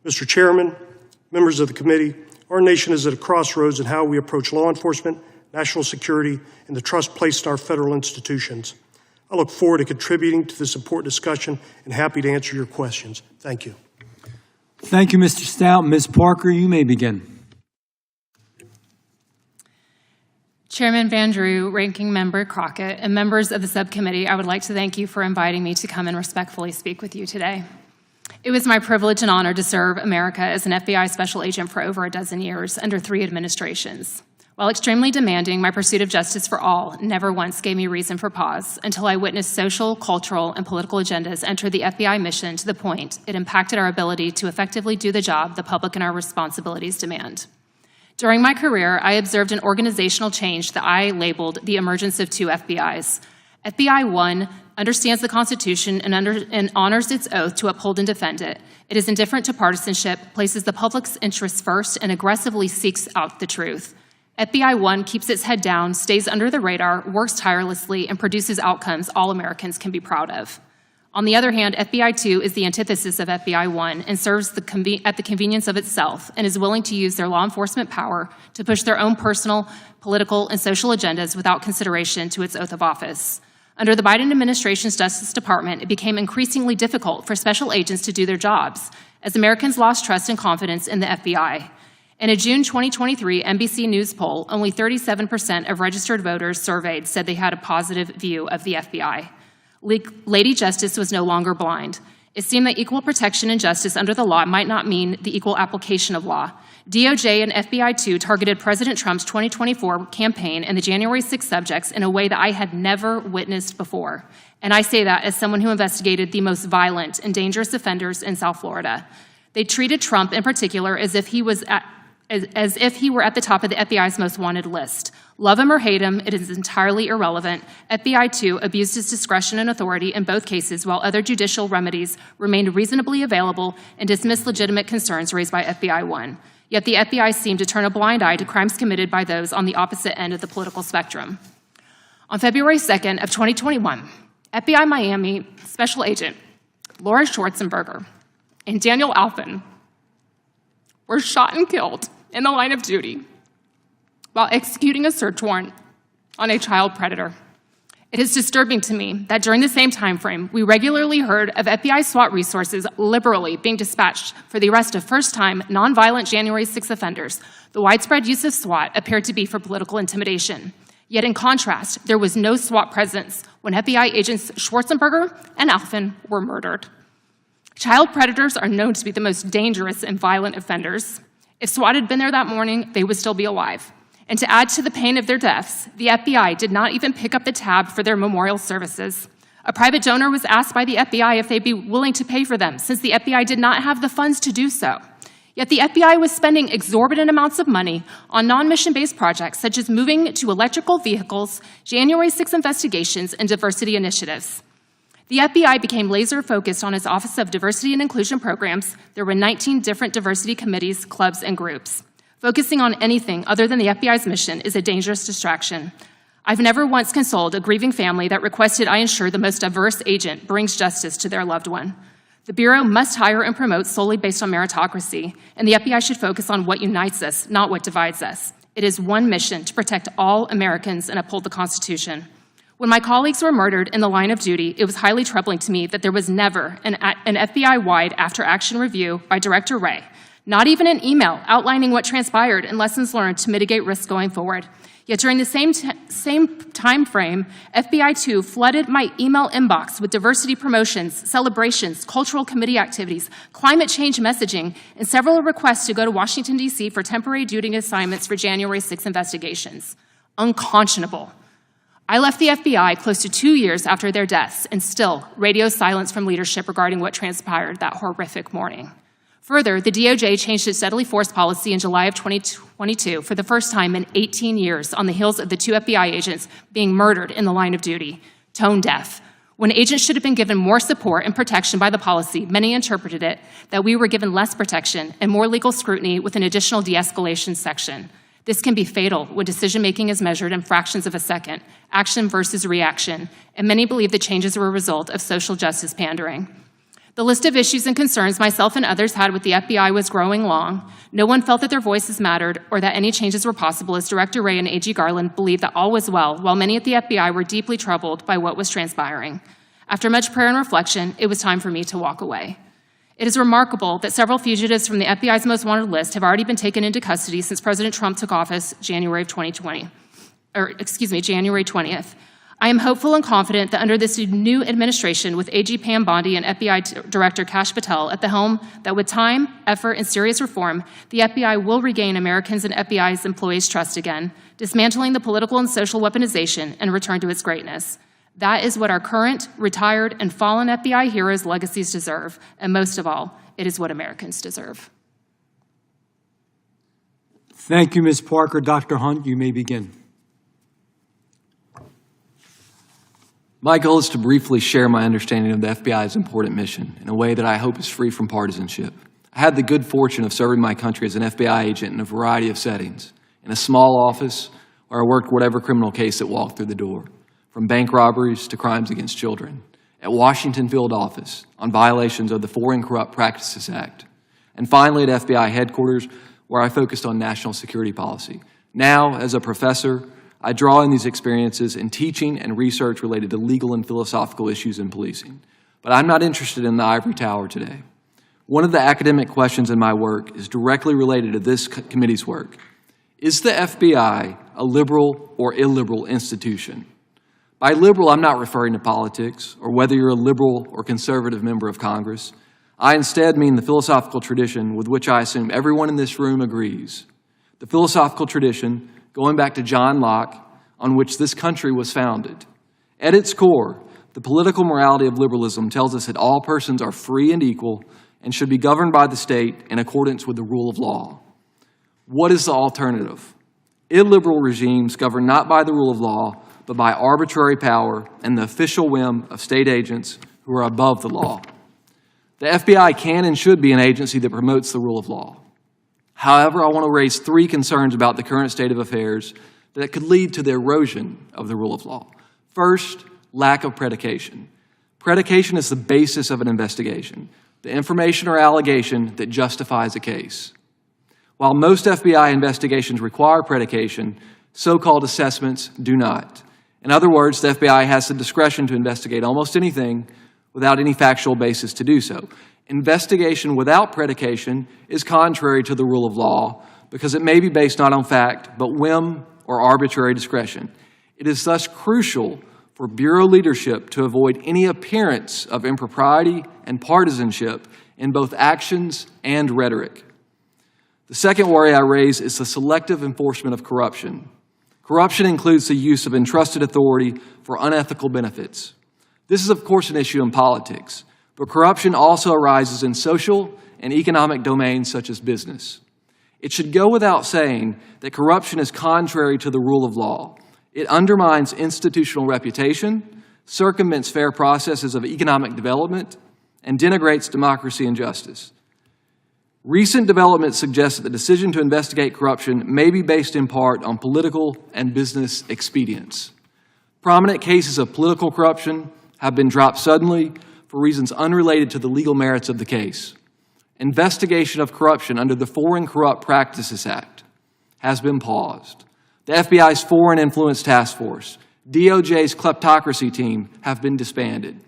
F: Mr. Chairman, members of the committee, our nation is at a crossroads in how we approach law enforcement, national security, and the trust placed in our federal institutions. I look forward to contributing to this important discussion and happy to answer your questions. Thank you.
A: Thank you, Mr. Stout. Ms. Parker, you may begin.
G: Chairman Van Drew, Ranking Member Crockett, and members of the subcommittee, I would like to thank you for inviting me to come and respectfully speak with you today. It was my privilege and honor to serve America as an FBI special agent for over a dozen years under 3 administrations. While extremely demanding, my pursuit of justice for all never once gave me reason for pause until I witnessed social, cultural, and political agendas enter the FBI mission to the point it impacted our ability to effectively do the job the public and our responsibilities demand. During my career, I observed an organizational change that I labeled the emergence of 2 FBIs. FBI 1 understands the Constitution and honors its oath to uphold and defend it. It is indifferent to partisanship, places the public's interests first, and aggressively seeks out the truth. FBI 1 keeps its head down, stays under the radar, works tirelessly, and produces outcomes all Americans can be proud of. On the other hand, FBI 2 is the antithesis of FBI 1 and serves at the convenience of itself and is willing to use their law enforcement power to push their own personal, political, and social agendas without consideration to its oath of office. Under the Biden administration's Justice Department, it became increasingly difficult for special agents to do their jobs as Americans lost trust and confidence in the FBI. In a June 2023 NBC News poll, only 37% of registered voters surveyed said they had a positive view of the FBI. Lady Justice was no longer blind. It seemed that equal protection and justice under the law might not mean the equal application of law. DOJ and FBI 2 targeted President Trump's 2024 campaign and the January 6 subjects in a way that I had never witnessed before. And I say that as someone who investigated the most violent and dangerous offenders in South Florida. They treated Trump in particular as if he were at the top of the FBI's most wanted list. Love him or hate him, it is entirely irrelevant. FBI, too, abused its discretion and authority in both cases, while other judicial remedies remained reasonably available and dismissed legitimate concerns raised by FBI 1. Yet the FBI seemed to turn a blind eye to crimes committed by those on the opposite end of the political spectrum. On February 2nd of 2021, FBI Miami Special Agent Laura Schwarzenberger and Daniel Alphen were shot and killed in the line of duty while executing a search warrant on a child predator. It is disturbing to me that during the same time frame, we regularly heard of FBI SWAT resources liberally being dispatched for the arrest of first-time, nonviolent January 6 offenders. The widespread use of SWAT appeared to be for political intimidation. Yet in contrast, there was no SWAT presence when FBI agents Schwarzenberger and Alphen were murdered. Child predators are known to be the most dangerous and violent offenders. If SWAT had been there that morning, they would still be alive. And to add to the pain of their deaths, the FBI did not even pick up the tab for their memorial services. A private donor was asked by the FBI if they'd be willing to pay for them, since the FBI did not have the funds to do so. Yet the FBI was spending exorbitant amounts of money on non-mission-based projects, such as moving to electrical vehicles, January 6 investigations, and diversity initiatives. The FBI became laser-focused on its Office of Diversity and Inclusion Programs. There were 19 different diversity committees, clubs, and groups. Focusing on anything other than the FBI's mission is a dangerous distraction. I've never once consoled a grieving family that requested I ensure the most diverse agent brings justice to their loved one. The Bureau must hire and promote solely based on meritocracy, and the FBI should focus on what unites us, not what divides us. It is one mission to protect all Americans and uphold the Constitution. When my colleagues were murdered in the line of duty, it was highly troubling to me that there was never an FBI-wide after-action review by Director Wray, not even an email outlining what transpired and lessons learned to mitigate risks going forward. Yet during the same time frame, FBI 2 flooded my email inbox with diversity promotions, celebrations, cultural committee activities, climate change messaging, and several requests to go to Washington, D.C. for temporary duty assignments for January 6 investigations. Unconscionable. I left the FBI close to 2 years after their deaths, and still radio silence from leadership regarding what transpired that horrific morning. Further, the DOJ changed its deadly force policy in July of 2022 for the first time in 18 years on the heels of the 2 FBI agents being murdered in the line of duty. Tone deaf. When agents should have been given more support and protection by the policy, many interpreted it that we were given less protection and more legal scrutiny with an additional de-escalation section. This can be fatal when decision-making is measured in fractions of a second, action versus reaction, and many believe the changes were a result of social justice pandering. The list of issues and concerns myself and others had with the FBI was growing long. No one felt that their voices mattered or that any changes were possible, as Director Wray and AG Garland believed that all was well, while many at the FBI were deeply troubled by what was transpiring. After much prayer and reflection, it was time for me to walk away. It is remarkable that several fugitives from the FBI's most wanted list have already been taken into custody since President Trump took office January 20th. I am hopeful and confident that under this new administration with AG Pam Bondi and FBI Director Kash Patel at the helm, that with time, effort, and serious reform, the FBI will regain Americans and FBI's employees' trust again, dismantling the political and social weaponization and return to its greatness. That is what our current, retired, and fallen FBI heroes' legacies deserve, and most of all, it is what Americans deserve.
A: Thank you, Ms. Parker. Dr. Hunt, you may begin.
H: My goal is to briefly share my understanding of the FBI's important mission in a way that I hope is free from partisanship. I had the good fortune of serving my country as an FBI agent in a variety of settings. In a small office where I worked whatever criminal case that walked through the door, from bank robberies to crimes against children. At Washington Field Office on violations of the Foreign Corrupt Practices Act. And finally at FBI headquarters where I focused on national security policy. Now, as a professor, I draw on these experiences in teaching and research related to legal and philosophical issues in policing. But I'm not interested in the ivory tower today. One of the academic questions in my work is directly related to this committee's work. Is the FBI a liberal or illiberal institution? By liberal, I'm not referring to politics or whether you're a liberal or conservative member of Congress. I instead mean the philosophical tradition with which I assume everyone in this room agrees. The philosophical tradition going back to John Locke, on which this country was founded. At its core, the political morality of liberalism tells us that all persons are free and equal and should be governed by the state in accordance with the rule of law. What is the alternative? Illiberal regimes governed not by the rule of law, but by arbitrary power and the official whim of state agents who are above the law. The FBI can and should be an agency that promotes the rule of law. However, I want to raise 3 concerns about the current state of affairs that could lead to the erosion of the rule of law. First, lack of predication. Predication is the basis of an investigation, the information or allegation that justifies a case. While most FBI investigations require predication, so-called assessments do not. In other words, the FBI has the discretion to investigate almost anything without any factual basis to do so. Investigation without predication is contrary to the rule of law because it may be based not on fact, but whim or arbitrary discretion. It is thus crucial for Bureau leadership to avoid any appearance of impropriety and partisanship in both actions and rhetoric. The second worry I raise is the selective enforcement of corruption. Corruption includes the use of entrusted authority for unethical benefits. This is, of course, an issue in politics, but corruption also arises in social and economic domains such as business. It should go without saying that corruption is contrary to the rule of law. It undermines institutional reputation, circumvents fair processes of economic development, and denigrates democracy and justice. Recent developments suggest that the decision to investigate corruption may be based in part on political and business expedience. Prominent cases of political corruption have been dropped suddenly for reasons unrelated to the legal merits of the case. Investigation of corruption under the Foreign Corrupt Practices Act has been paused. The FBI's Foreign Influence Task Force, DOJ's kleptocracy team have been disbanded.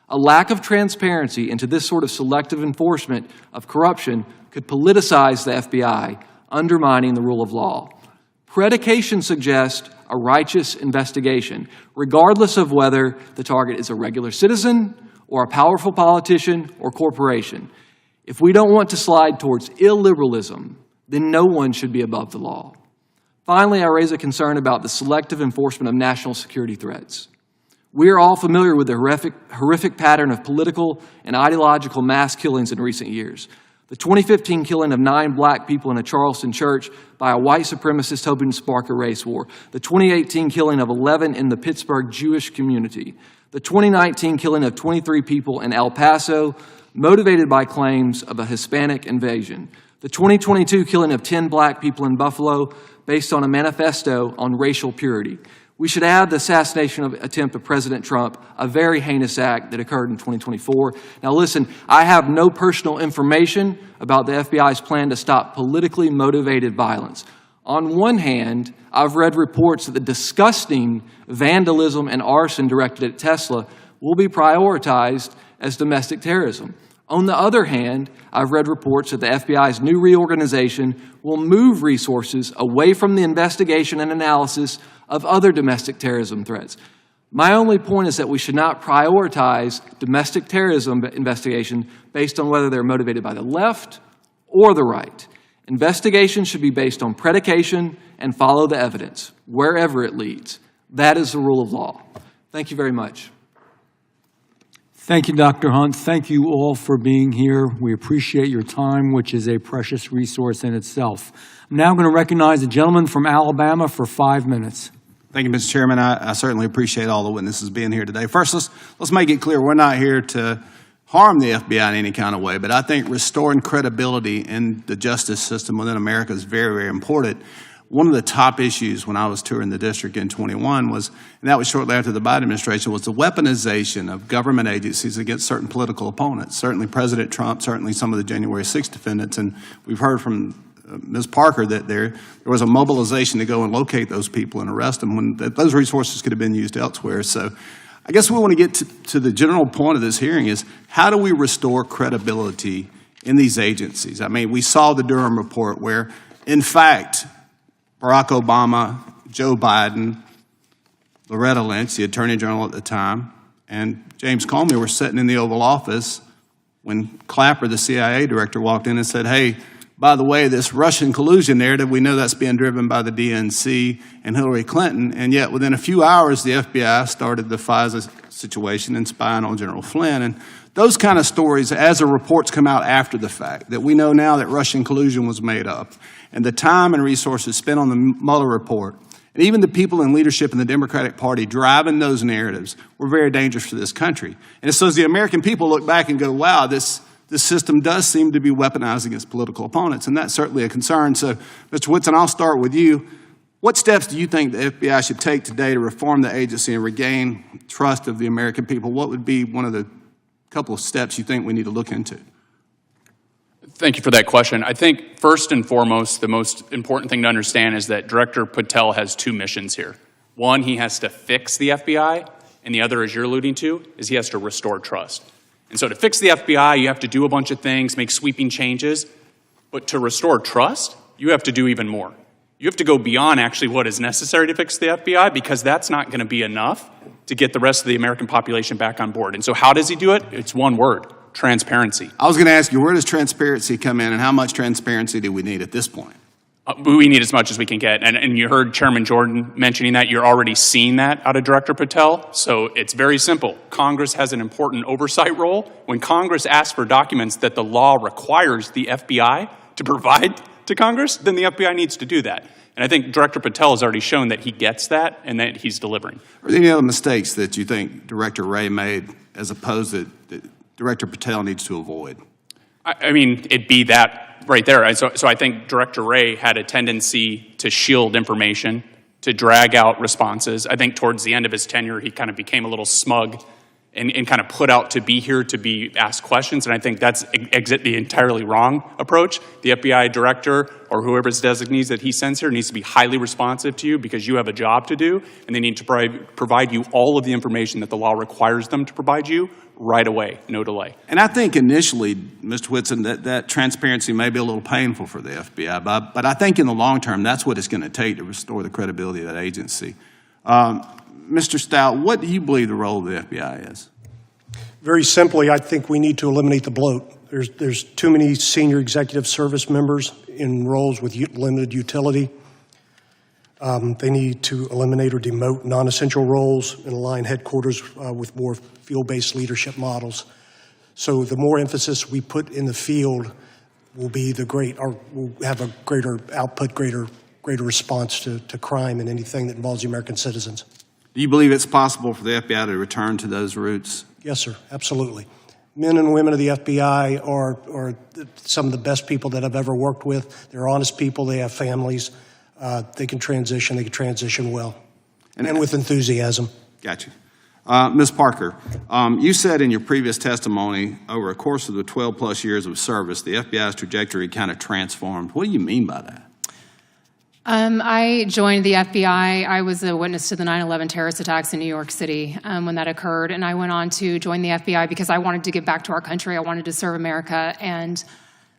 H: A lack of transparency into this sort of selective enforcement of corruption could politicize the FBI, undermining the rule of law. Predication suggests a righteous investigation, regardless of whether the target is a regular citizen or a powerful politician or corporation. If we don't want to slide towards illiberalism, then no one should be above the law. Finally, I raise a concern about the selective enforcement of national security threats. We are all familiar with the horrific pattern of political and ideological mass killings in recent years. The 2015 killing of 9 black people in a Charleston church by a white supremacist hoping to spark a race war. The 2018 killing of 11 in the Pittsburgh Jewish community. The 2019 killing of 23 people in El Paso, motivated by claims of a Hispanic invasion. The 2022 killing of 10 black people in Buffalo based on a manifesto on racial purity. We should add the assassination attempt of President Trump, a very heinous act that occurred in 2024. Now listen, I have no personal information about the FBI's plan to stop politically motivated violence. On one hand, I've read reports that the disgusting vandalism and arson directed at Tesla will be prioritized as domestic terrorism. On the other hand, I've read reports that the FBI's new reorganization will move resources away from the investigation and analysis of other domestic terrorism threats. My only point is that we should not prioritize domestic terrorism investigation based on whether they're motivated by the left or the right. Investigations should be based on predication and follow the evidence, wherever it leads. That is the rule of law. Thank you very much.
A: Thank you, Dr. Hunt. Thank you all for being here. We appreciate your time, which is a precious resource in itself. I'm now going to recognize the gentleman from Alabama for 5 minutes.
I: Thank you, Mr. Chairman. I certainly appreciate all the witnesses being here today. First, let's make it clear, we're not here to harm the FBI in any kind of way, but I think restoring credibility in the justice system within America is very, very important. One of the top issues when I was touring the district in 21 was, and that was shortly after the Biden administration, was the weaponization of government agencies against certain political opponents. Certainly President Trump, certainly some of the January 6th defendants, and we've heard from Ms. Parker that there was a mobilization to go and locate those people and arrest them when those resources could have been used elsewhere. So I guess we want to get to the general point of this hearing is how do we restore credibility in these agencies? I mean, we saw the Durham report where, in fact, Barack Obama, Joe Biden, Loretta Lynch, the Attorney General at the time, and James Comey were sitting in the Oval Office when Clapper, the CIA director, walked in and said, hey, by the way, this Russian collusion narrative, we know that's being driven by the DNC and Hillary Clinton, and yet within a few hours, the FBI started the FISA situation and spying on General Flynn. And those kind of stories, as the reports come out after the fact, that we know now that Russian collusion was made up, and the time and resources spent on the Mueller report, and even the people in leadership in the Democratic Party driving those narratives were very dangerous for this country. And so as the American people look back and go, wow, this system does seem to be weaponized against political opponents, and that's certainly a concern. So, Mr. Whitson, I'll start with you. What steps do you think the FBI should take today to reform the agency and regain trust of the American people? What would be one of the couple of steps you think we need to look into?
E: Thank you for that question. I think first and foremost, the most important thing to understand is that Director Patel has two missions here. One, he has to fix the FBI, and the other, as you're alluding to, is he has to restore trust. And so to fix the FBI, you have to do a bunch of things, make sweeping changes, but to restore trust, you have to do even more. You have to go beyond actually what is necessary to fix the FBI, because that's not going to be enough to get the rest of the American population back on board. And so how does he do it? It's one word: transparency.
I: I was going to ask you, where does transparency come in, and how much transparency do we need at this point?
E: We need as much as we can get. And you heard Chairman Jordan mentioning that. You're already seeing that out of Director Patel. So it's very simple. Congress has an important oversight role. When Congress asks for documents that the law requires the FBI to provide to Congress, then the FBI needs to do that. And I think Director Patel has already shown that he gets that and that he's delivering.
I: Are there any other mistakes that you think Director Wray made as opposed that Director Patel needs to avoid?
E: I mean, it'd be that right there. So I think Director Wray had a tendency to shield information, to drag out responses. I think towards the end of his tenure, he kind of became a little smug and kind of put out to be here to be asked questions. And I think that's the entirely wrong approach. The FBI director or whoever's designees that he sends here needs to be highly responsive to you, because you have a job to do, and they need to provide you all of the information that the law requires them to provide you right away, no delay.
I: And I think initially, Mr. Whitson, that transparency may be a little painful for the FBI, but I think in the long term, that's what it's going to take to restore the credibility of that agency. Mr. Stout, what do you believe the role of the FBI is?
F: Very simply, I think we need to eliminate the bloat. There's too many senior executive service members in roles with limited utility. They need to eliminate or demote non-essential roles and align headquarters with more field-based leadership models. So the more emphasis we put in the field will be will have a greater output, greater response to crime and anything that involves the American citizens.
I: Do you believe it's possible for the FBI to return to those roots?
F: Yes, sir, absolutely. Men and women of the FBI are some of the best people that I've ever worked with. They're honest people. They have families. They can transition well, and with enthusiasm.
I: Gotcha. Ms. Parker, you said in your previous testimony, over a course of the 12-plus years of service, the FBI's trajectory kind of transformed. What do you mean by that?
G: I joined the FBI. I was a witness to the 9/11 terrorist attacks in New York City when that occurred, and I went on to join the FBI because I wanted to give back to our country. I wanted to serve America, and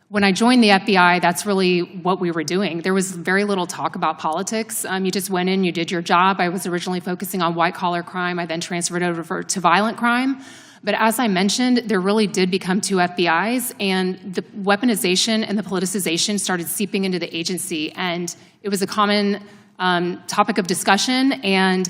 G: when I joined the FBI, that's really what we were doing. There was very little talk about politics. You just went in, you did your job. I was originally focusing on white-collar crime. I then transferred over to violent crime. But as I mentioned, there really did become two FBIs, and the weaponization and the politicization started seeping into the agency, and it was a common topic of discussion, and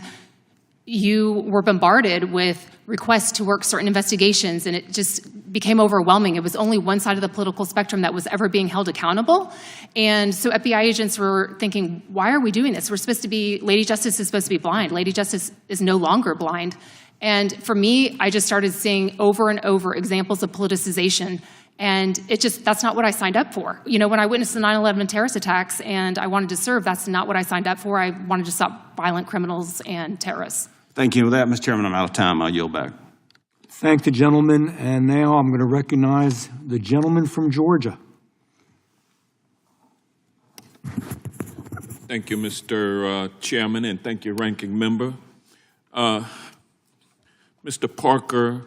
G: you were bombarded with requests to work certain investigations, and it just became overwhelming. It was only one side of the political spectrum that was ever being held accountable. And so FBI agents were thinking, why are we doing this? Lady Justice is supposed to be blind. Lady Justice is no longer blind. And for me, I just started seeing over and over examples of politicization. And that's not what I signed up for. You know, when I witnessed the 9/11 terrorist attacks and I wanted to serve, that's not what I signed up for. I wanted to stop violent criminals and terrorists.
I: Thank you. With that, Mr. Chairman, I'm out of time. I'll yield back.
A: Thank the gentleman, and now I'm going to recognize the gentleman from Georgia.
J: Thank you, Mr. Chairman, and thank you, Ranking Member. Mr. Parker,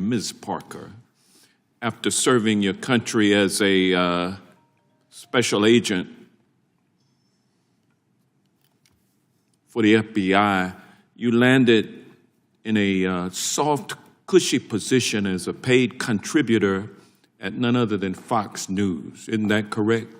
J: Ms. Parker, after serving your country as a special agent for the FBI, you landed in a soft, cushy position as a paid contributor at none other than Fox News. Isn't that correct?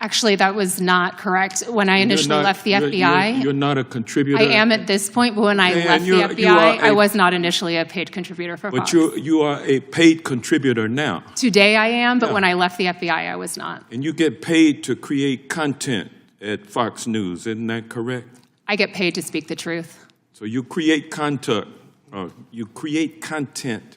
G: Actually, that was not correct. When I initially left the FBI,
J: You're not a contributor.
G: I am at this point, but when I
J: And
G: left the
J: you are
G: FBI, I
J: a-
G: was not initially a paid contributor for
J: But
G: Fox.
J: you are a paid contributor now,
G: Today I am, but
J: Yeah.
G: when I left the FBI, I was not.
J: and you get paid to create content at Fox News. Isn't that correct?
G: I get paid to speak the truth.
J: So you create content. You create content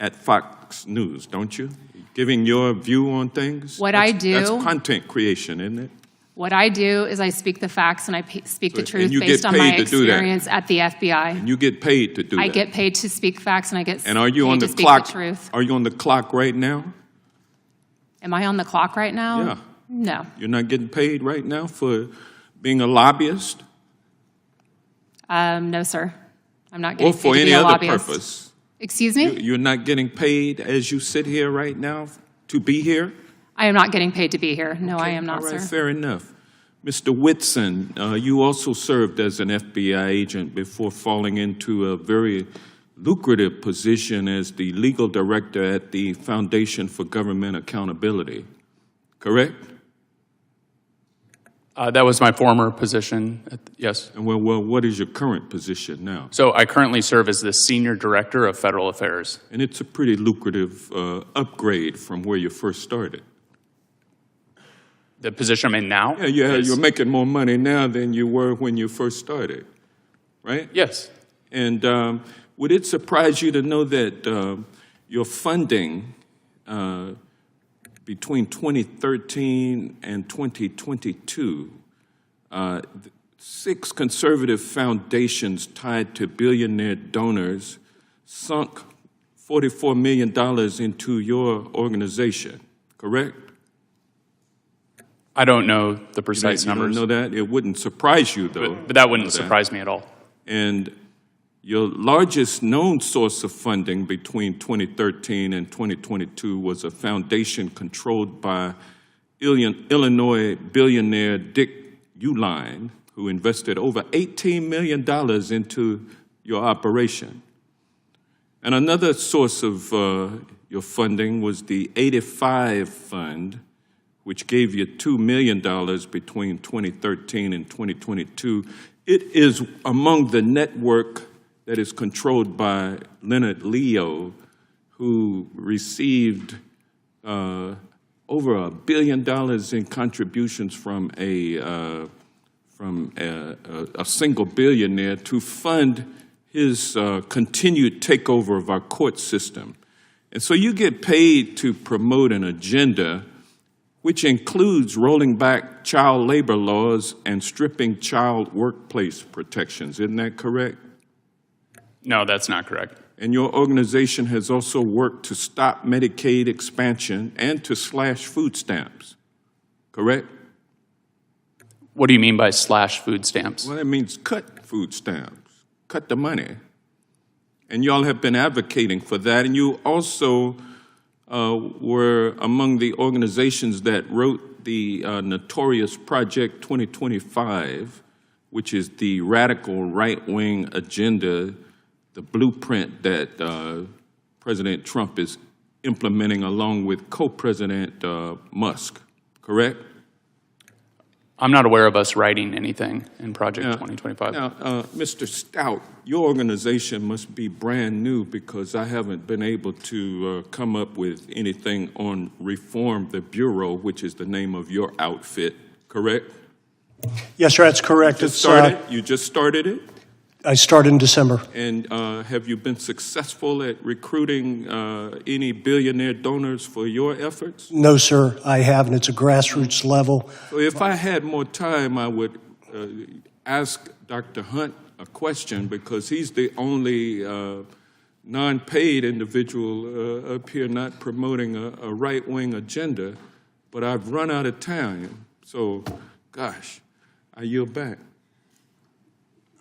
J: at Fox News, don't you? Giving your view on things.
G: What I do-
J: That's content creation, isn't it?
G: What I do is I speak the facts and I speak the
J: So-
G: truth
J: and you
G: based
J: get
G: on my
J: paid to do that.
G: experience at the FBI.
J: And you get paid to do
G: I
J: that.
G: get paid to speak facts and I get
J: And are you
G: paid
J: on
G: to
J: the
G: speak
J: clock?
G: the truth.
J: Are you on the clock right now?
G: Am I on the clock right now?
J: Yeah.
G: No.
J: You're not getting paid right now for being a lobbyist
G: No, sir. I'm not getting
J: or
G: paid
J: for
G: to
J: any
G: be a
J: other
G: lobbyist.
J: purpose.
G: Excuse me?
J: You're not getting paid as you sit here right now to be here?
G: I am not getting paid to be here. No, I
J: Okay,
G: am not,
J: all right,
G: sir.
J: fair enough. Mr. Whitson, you also served as an FBI agent before falling into a very lucrative position as the legal director at the Foundation for Government Accountability, correct?
E: That was my former position, yes.
J: And well, what is your current position now?
E: So I currently serve as the Senior Director of Federal Affairs.
J: And it's a pretty lucrative upgrade from where you first started.
E: The position I'm in now?
J: Yeah,
E: is-
J: you're making more money now than you were when you first started, right?
E: Yes.
J: And would it surprise you to know that your funding between 2013 and 2022, 6 conservative foundations tied to billionaire donors sunk $44 million into your organization, correct?
E: I don't know the precise
J: You don't
E: numbers,
J: know that? It wouldn't surprise you, though.
E: but that wouldn't
J: to know
E: surprise me at all.
J: And your largest known source of funding between 2013 and 2022 was a foundation controlled by Illinois billionaire Dick Uihlein, who invested over $18 million into your operation. And another source of your funding was the 85 Fund, which gave you $2 million between 2013 and 2022. It is among the network that is controlled by Leonard Leo, who received over $1 billion in contributions from a single billionaire to fund his continued takeover of our court system. And so you get paid to promote an agenda which includes rolling back child labor laws and stripping child workplace protections. Isn't that correct?
E: No, that's not correct.
J: And your organization has also worked to stop Medicaid expansion and to slash food stamps, correct?
E: What do you mean by slash food stamps?
J: Well, that means cut food stamps, cut the money. And y'all have been advocating for that, and you also were among the organizations that wrote the notorious Project 2025, which is the radical right-wing agenda, the blueprint that President Trump is implementing along with co-president Musk, correct?
E: I'm not aware of us writing anything in Project 2025.
J: Now, Mr. Stout, your organization must be brand new because I haven't been able to come up with anything on Reform the Bureau, which is the name of your outfit, correct?
F: Yes, sir, that's correct.
J: You just started it?
F: I started in December.
J: And have you been successful at recruiting any billionaire donors for your efforts?
F: No, sir, I haven't. It's a grassroots level.
J: So if I had more time, I would ask Dr. Hunt a question because he's the only non-paid individual up here not promoting a right-wing agenda, but I've run out of time. So, gosh, I yield back.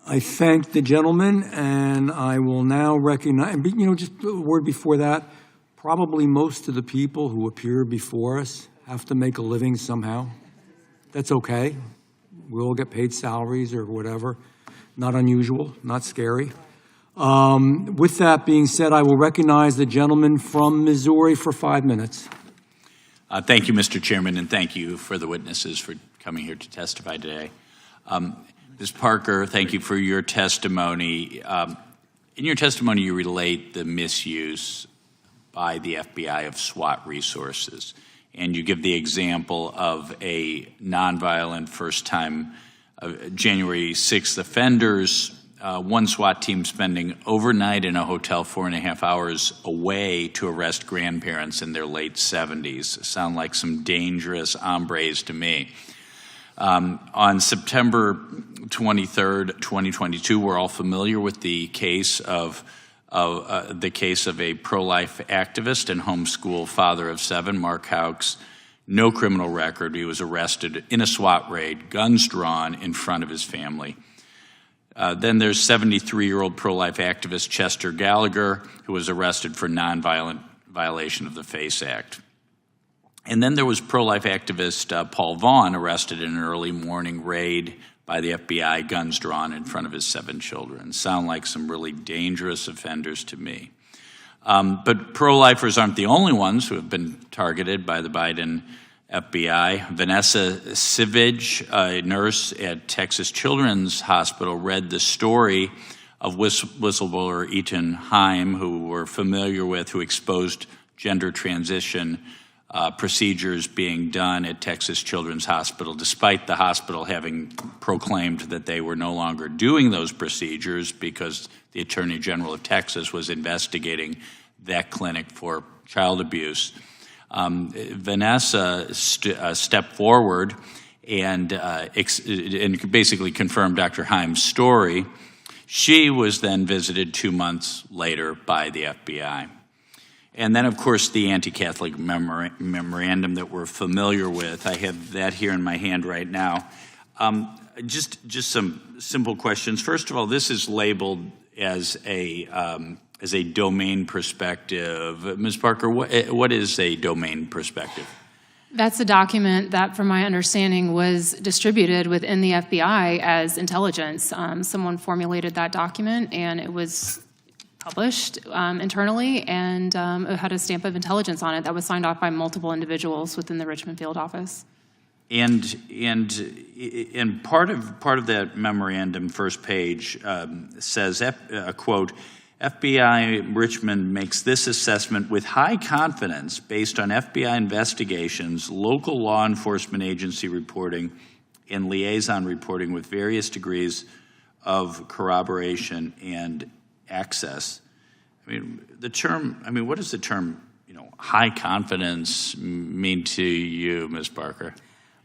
A: I thank the gentleman, and I will now recognize, just a word before that, probably most of the people who appear before us have to make a living somehow. That's okay. We'll get paid salaries or whatever. Not unusual, not scary. With that being said, I will recognize the gentleman from Missouri for 5 minutes.
K: Thank you, Mr. Chairman, and thank you for the witnesses for coming here to testify today. Ms. Parker, thank you for your testimony. In your testimony, you relate the misuse by the FBI of SWAT resources, and you give the example of a nonviolent first-time January 6th offenders, one SWAT team spending overnight in a hotel 4.5 hours away to arrest grandparents in their late 70s. Sound like some dangerous hombres to me. On September 23rd, 2022, we're all familiar with the case of a pro-life activist and homeschool father of 7, Mark Houcks. No criminal record. He was arrested in a SWAT raid, guns drawn in front of his family. Then there's 73-year-old pro-life activist Chester Gallagher, who was arrested for nonviolent violation of the FACE Act. And then there was pro-life activist Paul Vaughn, arrested in an early morning raid by the FBI, guns drawn in front of his 7 children. Sound like some really dangerous offenders to me. But pro-lifers aren't the only ones who have been targeted by the Biden FBI. Vanessa Sivage, a nurse at Texas Children's Hospital, read the story of whistleblower Ethan Heim, who we're familiar with, who exposed gender transition procedures being done at Texas Children's Hospital, despite the hospital having proclaimed that they were no longer doing those procedures because the Attorney General of Texas was investigating that clinic for child abuse. Vanessa stepped forward and basically confirmed Dr. Heim's story. She was then visited 2 months later by the FBI. And then, of course, the anti-Catholic memorandum that we're familiar with. I have that here in my hand right now. Just some simple questions. First of all, this is labeled as a domain perspective. Ms. Parker, what is a domain perspective?
G: That's a document that, from my understanding, was distributed within the FBI as intelligence. Someone formulated that document, and it was published internally, and it had a stamp of intelligence on it that was signed off by multiple individuals within the Richmond field office. And part of that memorandum, first page, says, quote, FBI Richmond makes this assessment with high confidence based on FBI investigations, local law enforcement agency reporting, and liaison reporting with various degrees of corroboration and access. What does the term, high confidence mean to you, Ms. Parker?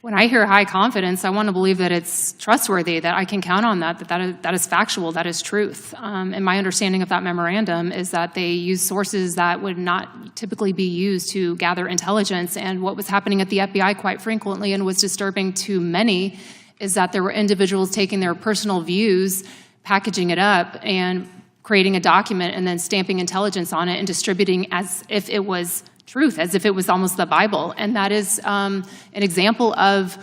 G: When I hear high confidence, I want to believe that it's trustworthy, that I can count on that is factual, that is truth. And my understanding of that memorandum is that they use sources that would not typically be used to gather intelligence. And what was happening at the FBI quite frequently and was disturbing to many is that there were individuals taking their personal views, packaging it up, and creating a document and then stamping intelligence on it and distributing as if it was truth, as if it was almost the Bible. And that is an example of,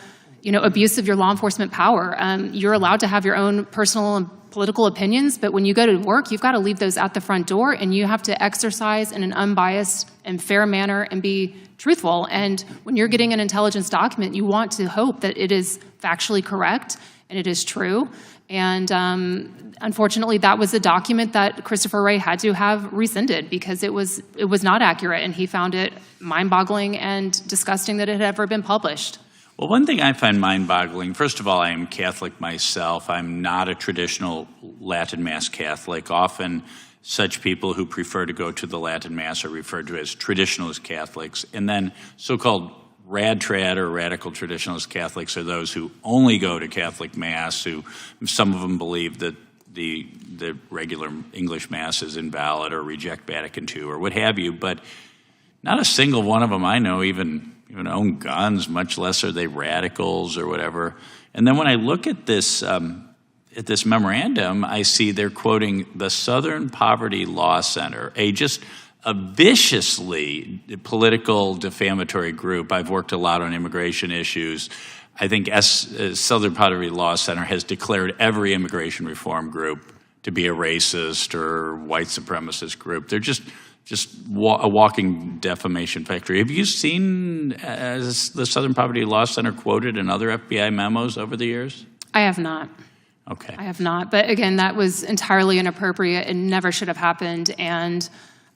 G: abuse of your law enforcement power. You're allowed to have your own personal and political opinions, but when you go to work, you've got to leave those at the front door, and you have to exercise in an unbiased and fair manner and be truthful. And when you're getting an intelligence document, you want to hope that it is factually correct and it is true. And unfortunately, that was a document that Christopher Wray had to have rescinded because it was not accurate, and he found it mind-boggling and disgusting that it had ever been published.
K: Well, one thing I find mind-boggling, first of all, I am Catholic myself. I'm not a traditional Latin Mass Catholic. Often such people who prefer to go to the Latin Mass are referred to as traditionalist Catholics. And then so-called rad-trad or radical traditionalist Catholics are those who only go to Catholic Mass, who some of them believe that the regular English Mass is invalid or reject Vatican II or what have you, but not a single one of them I know even own guns, much less are they radicals or whatever. And then when I look at this memorandum, I see they're quoting the Southern Poverty Law Center, a viciously political defamatory group. I've worked a lot on immigration issues. I think Southern Poverty Law Center has declared every immigration reform group to be a racist or white supremacist group. They're just a walking defamation factory. Have you seen the Southern Poverty Law Center quoted in other FBI memos over the years?
G: I have not.
K: Okay.
G: I have not. But again, that was entirely inappropriate and never should have happened. And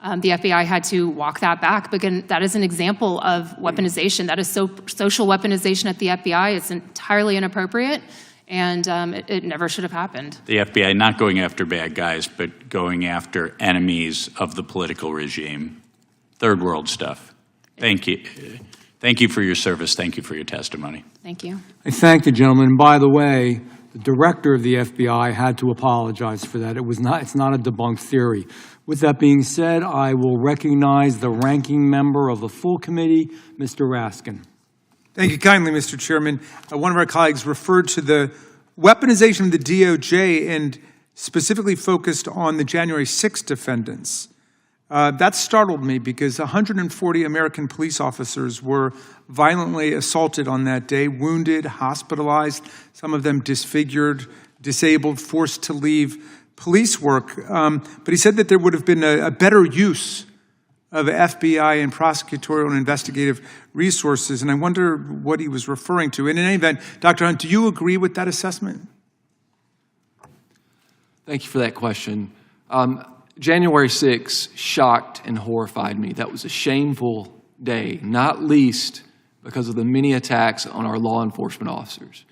G: the FBI had to walk that back. But again, that is an example of weaponization. That is social weaponization at the FBI. It's entirely inappropriate, and it never should have happened.
K: The FBI not going after bad guys, but going after enemies of the political regime. Third world stuff. Thank you. Thank you for your service. Thank you for your testimony.
G: Thank you.
A: I thank the gentleman. And by the way, the director of the FBI had to apologize for that. It's not a debunked theory. With that being said, I will recognize the ranking member of the full committee, Mr. Raskin.
D: Thank you kindly, Mr. Chairman. One of our colleagues referred to the weaponization of the DOJ and specifically focused on the January 6th defendants. That startled me because 140 American police officers were violently assaulted on that day, wounded, hospitalized, some of them disfigured, disabled, forced to leave police work. But he said that there would have been a better use of FBI and prosecutorial and investigative resources, and I wonder what he was referring to. And in any event, Dr. Hunt, do you agree with that assessment?
H: Thank you for that question. January 6th shocked and horrified me. That was a shameful day, not least because of the many attacks on our law enforcement officers.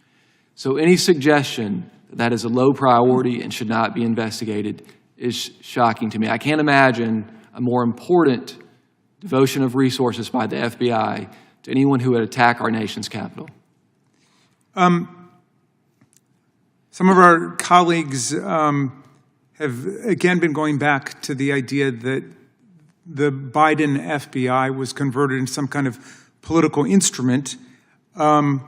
H: So any suggestion that is a low priority and should not be investigated is shocking to me. I can't imagine a more important devotion of resources by the FBI to anyone who would attack our nation's capital.
D: Some of our colleagues have again been going back to the idea that the Biden FBI was converted into some kind of political instrument. When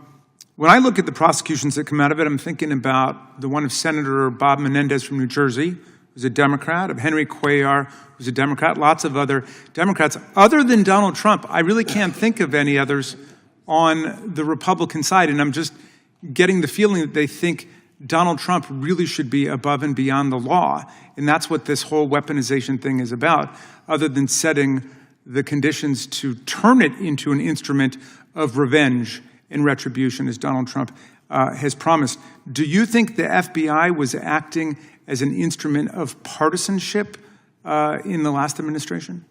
D: I look at the prosecutions that come out of it, I'm thinking about the one of Senator Bob Menendez from New Jersey, who's a Democrat, of Henry Cuellar, who's a Democrat, lots of other Democrats. Other than Donald Trump, I really can't think of any others on the Republican side, and I'm just getting the feeling that they think Donald Trump really should be above and beyond the law, and that's what this whole weaponization thing is about, other than setting the conditions to turn it into an instrument of revenge and retribution, as Donald Trump has promised. Do you think the FBI was acting as an instrument of partisanship in the last administration?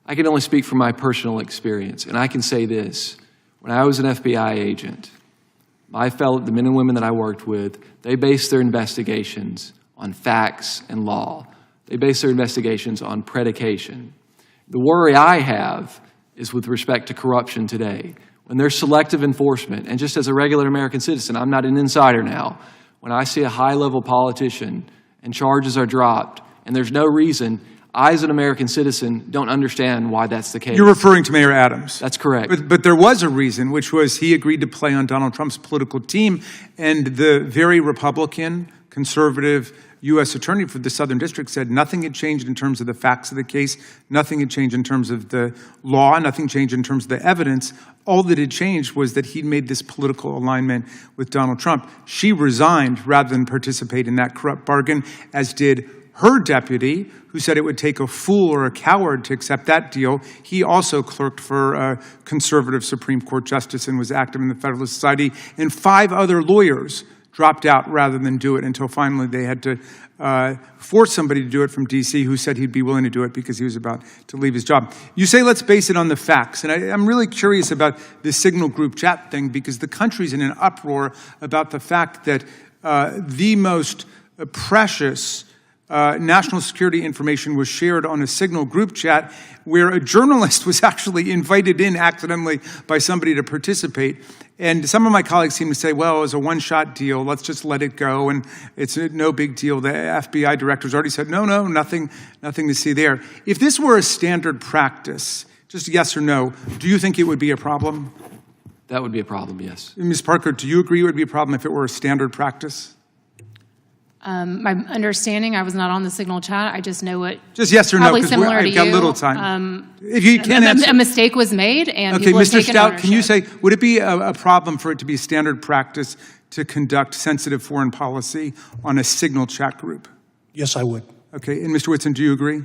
H: I can only speak from my personal experience, and I can say this. When I was an FBI agent, the men and women that I worked with, they based their investigations on facts and law. They based their investigations on predication. The worry I have is with respect to corruption today. When there's selective enforcement, and just as a regular American citizen, I'm not an insider now, when I see a high-level politician and charges are dropped, and there's no reason, I, as an American citizen, don't understand why that's the case.
D: You're referring to Mayor Adams.
H: That's correct.
D: But there was a reason, which was he agreed to play on Donald Trump's political team, and the very Republican, conservative U.S. attorney for the Southern District said nothing had changed in terms of the facts of the case, nothing had changed in terms of the law, nothing changed in terms of the evidence. All that had changed was that he'd made this political alignment with Donald Trump. She resigned rather than participate in that corrupt bargain, as did her deputy, who said it would take a fool or a coward to accept that deal. He also clerked for a conservative Supreme Court justice and was active in the Federalist Society. And 5 other lawyers dropped out rather than do it until finally they had to force somebody to do it from D.C. who said he'd be willing to do it because he was about to leave his job. You say let's base it on the facts. And I'm really curious about this Signal group chat thing because the country's in an uproar about the fact that the most precious national security information was shared on a Signal group chat where a journalist was actually invited in accidentally by somebody to participate. And some of my colleagues seem to say, well, it was a one-shot deal. Let's just let it go. And it's no big deal. The FBI director's already said, no, nothing to see there. If this were a standard practice, just yes or no, do you think it would be a problem?
H: That would be a problem, yes.
D: Ms. Parker, do you agree it would be a problem if it were a standard practice?
G: My understanding, I was not on the Signal chat. I just know it.
D: Just yes or no,
G: Probably
D: because
G: similar to
D: I've got
G: you.
D: little time. If you can answer.
G: A mistake was made, and
D: Okay,
G: people have
D: Mr.
G: taken
D: Stout, can you
G: ownership.
D: say, would it be a problem for it to be standard practice to conduct sensitive foreign policy on a Signal chat group?
F: Yes, I would.
D: Okay, and Mr. Whitson, do you agree?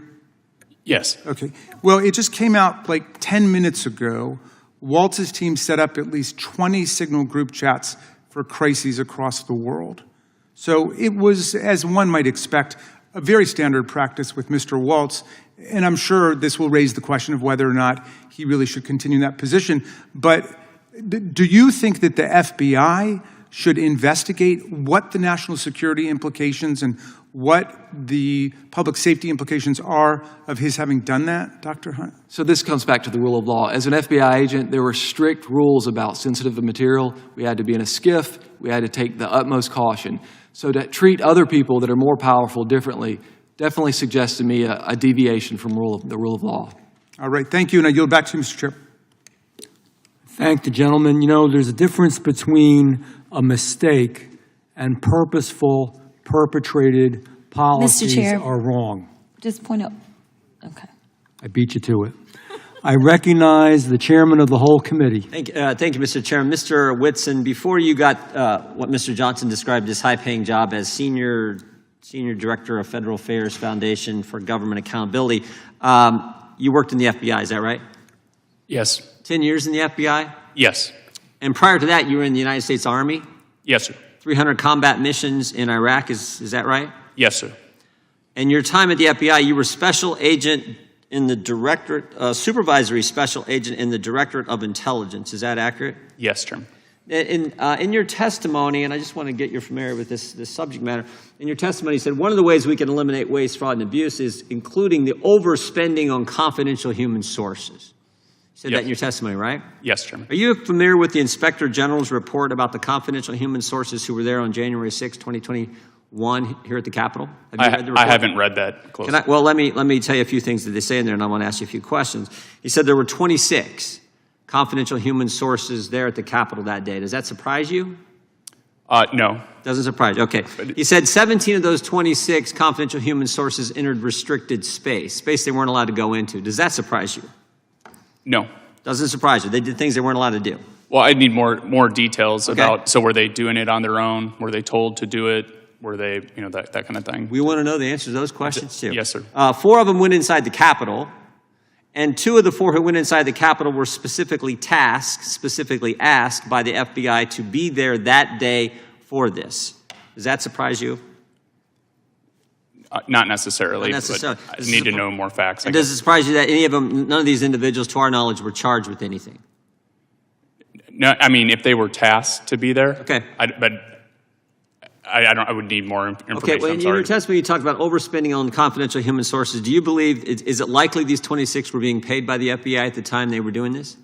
E: Yes.
D: Okay. Well, it just came out like 10 minutes ago. Waltz's team set up at least 20 Signal group chats for crises across the world. So it was, as one might expect, a very standard practice with Mr. Waltz, and I'm sure this will raise the question of whether or not he really should continue in that position. But do you think that the FBI should investigate what the national security implications and what the public safety implications are of his having done that, Dr. Hunt?
H: So this comes back to the rule of law. As an FBI agent, there were strict rules about sensitive material. We had to be in a SCIF. We had to take the utmost caution. So to treat other people that are more powerful differently definitely suggests to me a deviation from the rule of law.
D: All right, thank you, and I yield back to you, Mr. Chair.
A: Thank the gentleman. You know, there's a difference between a mistake and purposeful, perpetrated policies
B: Chair.
A: are wrong.
B: Just point out, okay.
A: I beat you to it. I recognize the chairman of the whole committee.
C: Thank you, Mr. Chairman. Mr. Whitson, before you got what Mr. Johnson described as high-paying job as Senior Director of Federal Affairs Foundation for Government Accountability, you worked in the FBI, is that right?
E: Yes.
C: 10 years in the FBI?
E: Yes.
C: And prior to that, you were in the United States Army?
E: Yes, sir.
C: 300 combat missions in Iraq, is that right?
E: Yes, sir.
C: And your time at the FBI, you were special agent in the Directorate, supervisory special agent in the Directorate of Intelligence. Is that accurate?
E: Yes, Chairman.
C: In your testimony, and I just want to get you familiar with this subject matter, in your testimony you said one of the ways we can eliminate waste, fraud, and abuse is including the overspending on confidential human sources. You said
E: Yes.
C: that in your testimony, right?
E: Yes, Chairman.
C: Are you familiar with the Inspector General's report about the confidential human sources who were there on January 6, 2021 here at the Capitol? Have you read the report?
E: I haven't read that closely.
C: Well, let me tell you a few things that they say in there, and I want to ask you a few questions. He said there were 26 confidential human sources there at the Capitol that day. Does that surprise you?
E: No.
C: Doesn't surprise you. Okay. He said 17 of those 26 confidential human sources entered restricted space they weren't allowed to go into. Does that surprise you?
E: No.
C: Doesn't surprise you. They did things they weren't allowed to do.
E: Well, I need more details
C: Okay.
E: about, so were they doing it on their own? Were they told to do it? Were they, that kind of thing?
C: We want to know the answers to those questions too.
E: Yes, sir.
C: 4 of them went inside the Capitol, and 2 of the 4 who went inside the Capitol were specifically asked by the FBI to be there that day for this. Does that surprise you?
E: Not necessarily,
C: Not necessarily.
E: but I need to know more facts. I
C: And
E: guess.
C: does it surprise you that any of them, none of these individuals, to our knowledge, were charged with anything?
E: No, I mean, if they were tasked to be there.
C: Okay.
E: But I would need more information.
C: Okay, well,
E: I'm
C: in
E: sorry.
C: your testimony, you talked about overspending on confidential human sources. Do you believe, is it likely these 26 were being paid by the FBI at the time they were doing this?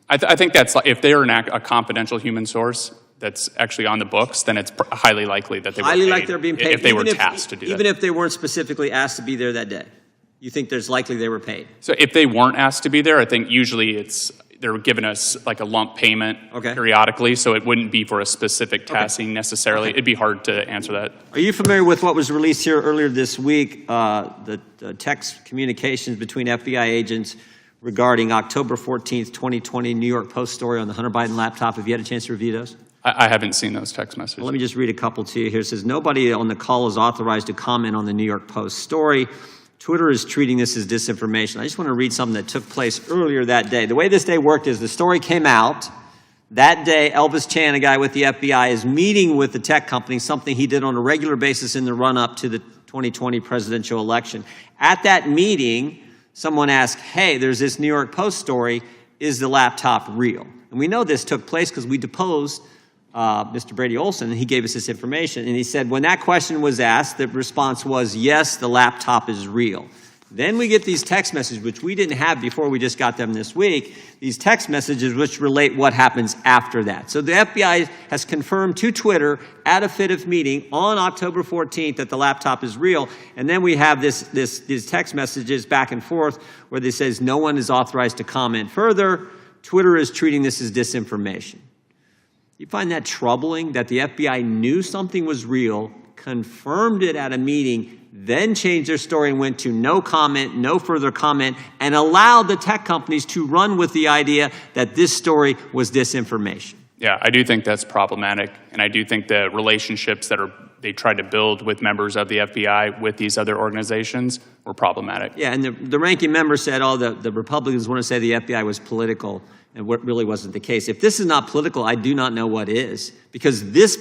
E: I think that's, if they are a confidential human source that's actually on the books, then it's highly likely that they were
C: Highly
E: paid.
C: likely they're being paid.
E: If they were
C: even
E: tasked to do
C: Even
E: that.
C: if they weren't specifically asked to be there that day? You think there's likely they were paid?
E: So if they weren't asked to be there, I think usually they're giving us like a lump payment
C: Okay.
E: periodically, so it wouldn't be for a specific tasking necessarily. It'd be hard to answer that.
C: Are you familiar with what was released here earlier this week, the text communications between FBI agents regarding October 14th, 2020 New York Post story on the Hunter Biden laptop? Have you had a chance to review those?
E: I haven't seen those text messages.
C: Well, let me just read a couple to you here. It says, nobody on the call is authorized to comment on the New York Post story. Twitter is treating this as disinformation. I just want to read something that took place earlier that day. The way this day worked is the story came out. That day, Elvis Chan, a guy with the FBI, is meeting with the tech company, something he did on a regular basis in the run-up to the 2020 presidential election. At that meeting, someone asked, hey, there's this New York Post story. Is the laptop real? And we know this took place because we deposed Mr. Brady Olson, and he gave us this information. And he said, when that question was asked, the response was, yes, the laptop is real. Then we get these text messages, which we didn't have before, we just got them this week, these text messages which relate what happens after that. So the FBI has confirmed to Twitter at a FITF meeting on October 14th that the laptop is real. And then we have these text messages back and forth where they says no one is authorized to comment further. Twitter is treating this as disinformation. You find that troubling that the FBI knew something was real, confirmed it at a meeting, then changed their story and went to no comment, no further comment, and allowed the tech companies to run with the idea that this story was disinformation.
E: Yeah, I do think that's problematic, and I do think the relationships that they tried to build with members of the FBI with these other organizations were problematic.
C: Yeah, and the ranking member said, the Republicans want to say the FBI was political, and what really wasn't the case. If this is not political, I do not know what is, because this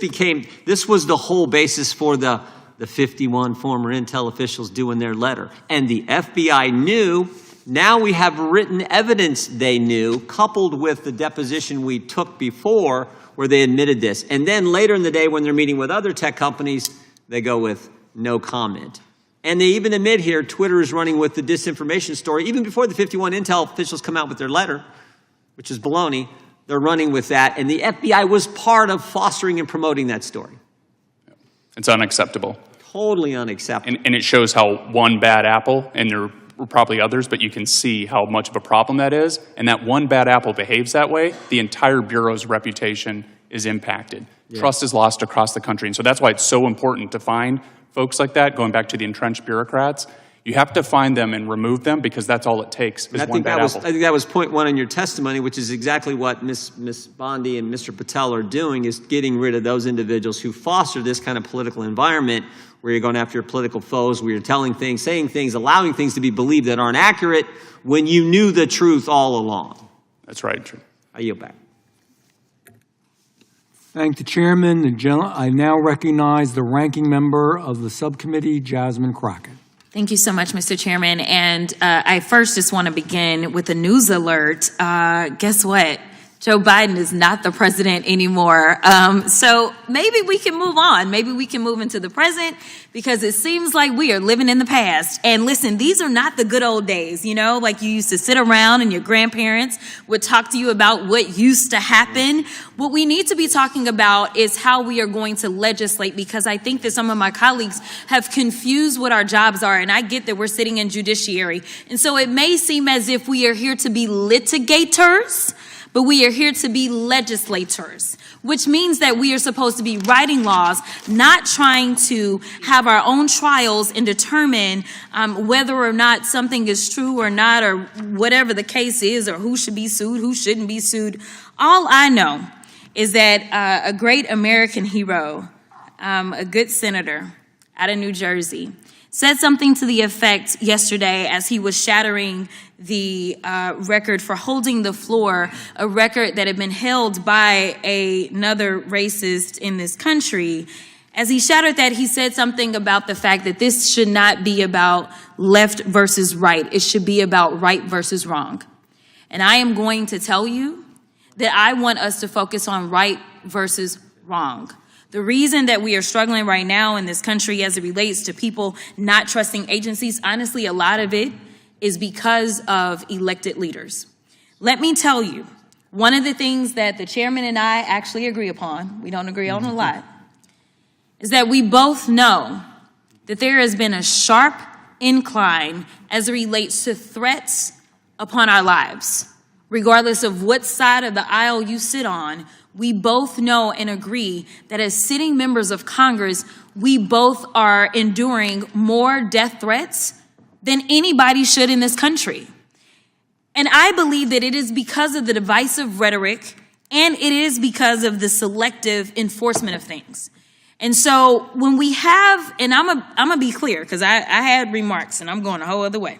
C: was the whole basis for the 51 former intel officials doing their letter. And the FBI knew. Now we have written evidence they knew, coupled with the deposition we took before where they admitted this. And then later in the day when they're meeting with other tech companies, they go with no comment. And they even admit here Twitter is running with the disinformation story. Even before the 51 intel officials come out with their letter, which is baloney, they're running with that. And the FBI was part of fostering and promoting that story.
E: It's unacceptable.
C: Totally unacceptable.
E: And it shows how one bad apple, and there were probably others, but you can see how much of a problem that is. And that one bad apple behaves that way, the entire Bureau's reputation is impacted. Yeah. Trust is lost across the country. And so that's why it's so important to find folks like that, going back to the entrenched bureaucrats. You have to find them and remove them, because that's all it takes is one bad apple.
C: I think that was point one in your testimony, which is exactly what Ms. Bondi and Mr. Patel are doing, is getting rid of those individuals who foster this kind of political environment where you're going after your political foes, where you're telling things, saying things, allowing things to be believed that aren't accurate when you knew the truth all along.
E: That's right. True.
C: I yield back.
A: Thank the chairman. I now recognize the ranking member of the subcommittee, Jasmine Crockett.
B: Thank you so much, Mr. Chairman. And I first just want to begin with a news alert. Guess what? Joe Biden is not the president anymore. So maybe we can move on. Maybe we can move into the present, because it seems like we are living in the past. And listen, these are not the good old days, like you used to sit around and your grandparents would talk to you about what used to happen. What we need to be talking about is how we are going to legislate, because I think that some of my colleagues have confused what our jobs are. And I get that we're sitting in judiciary. And so it may seem as if we are here to be litigators, but we are here to be legislators, which means that we are supposed to be writing laws, not trying to have our own trials and determine whether or not something is true or not, or whatever the case is, or who should be sued, who shouldn't be sued. All I know is that a great American hero, a good senator out of New Jersey, said something to the effect yesterday as he was shattering the record for holding the floor, a record that had been held by another racist in this country. As he shattered that, he said something about the fact that this should not be about left versus right. It should be about right versus wrong. And I am going to tell you that I want us to focus on right versus wrong. The reason that we are struggling right now in this country as it relates to people not trusting agencies, honestly, a lot of it is because of elected leaders. Let me tell you, one of the things that the chairman and I actually agree upon, we don't agree on a lot, is that we both know that there has been a sharp incline as it relates to threats upon our lives. Regardless of what side of the aisle you sit on, we both know and agree that as sitting members of Congress, we both are enduring more death threats than anybody should in this country. And I believe that it is because of the divisive rhetoric, and it is because of the selective enforcement of things. And so when we have, and I'm gonna be clear, because I had remarks and I'm going a whole other way.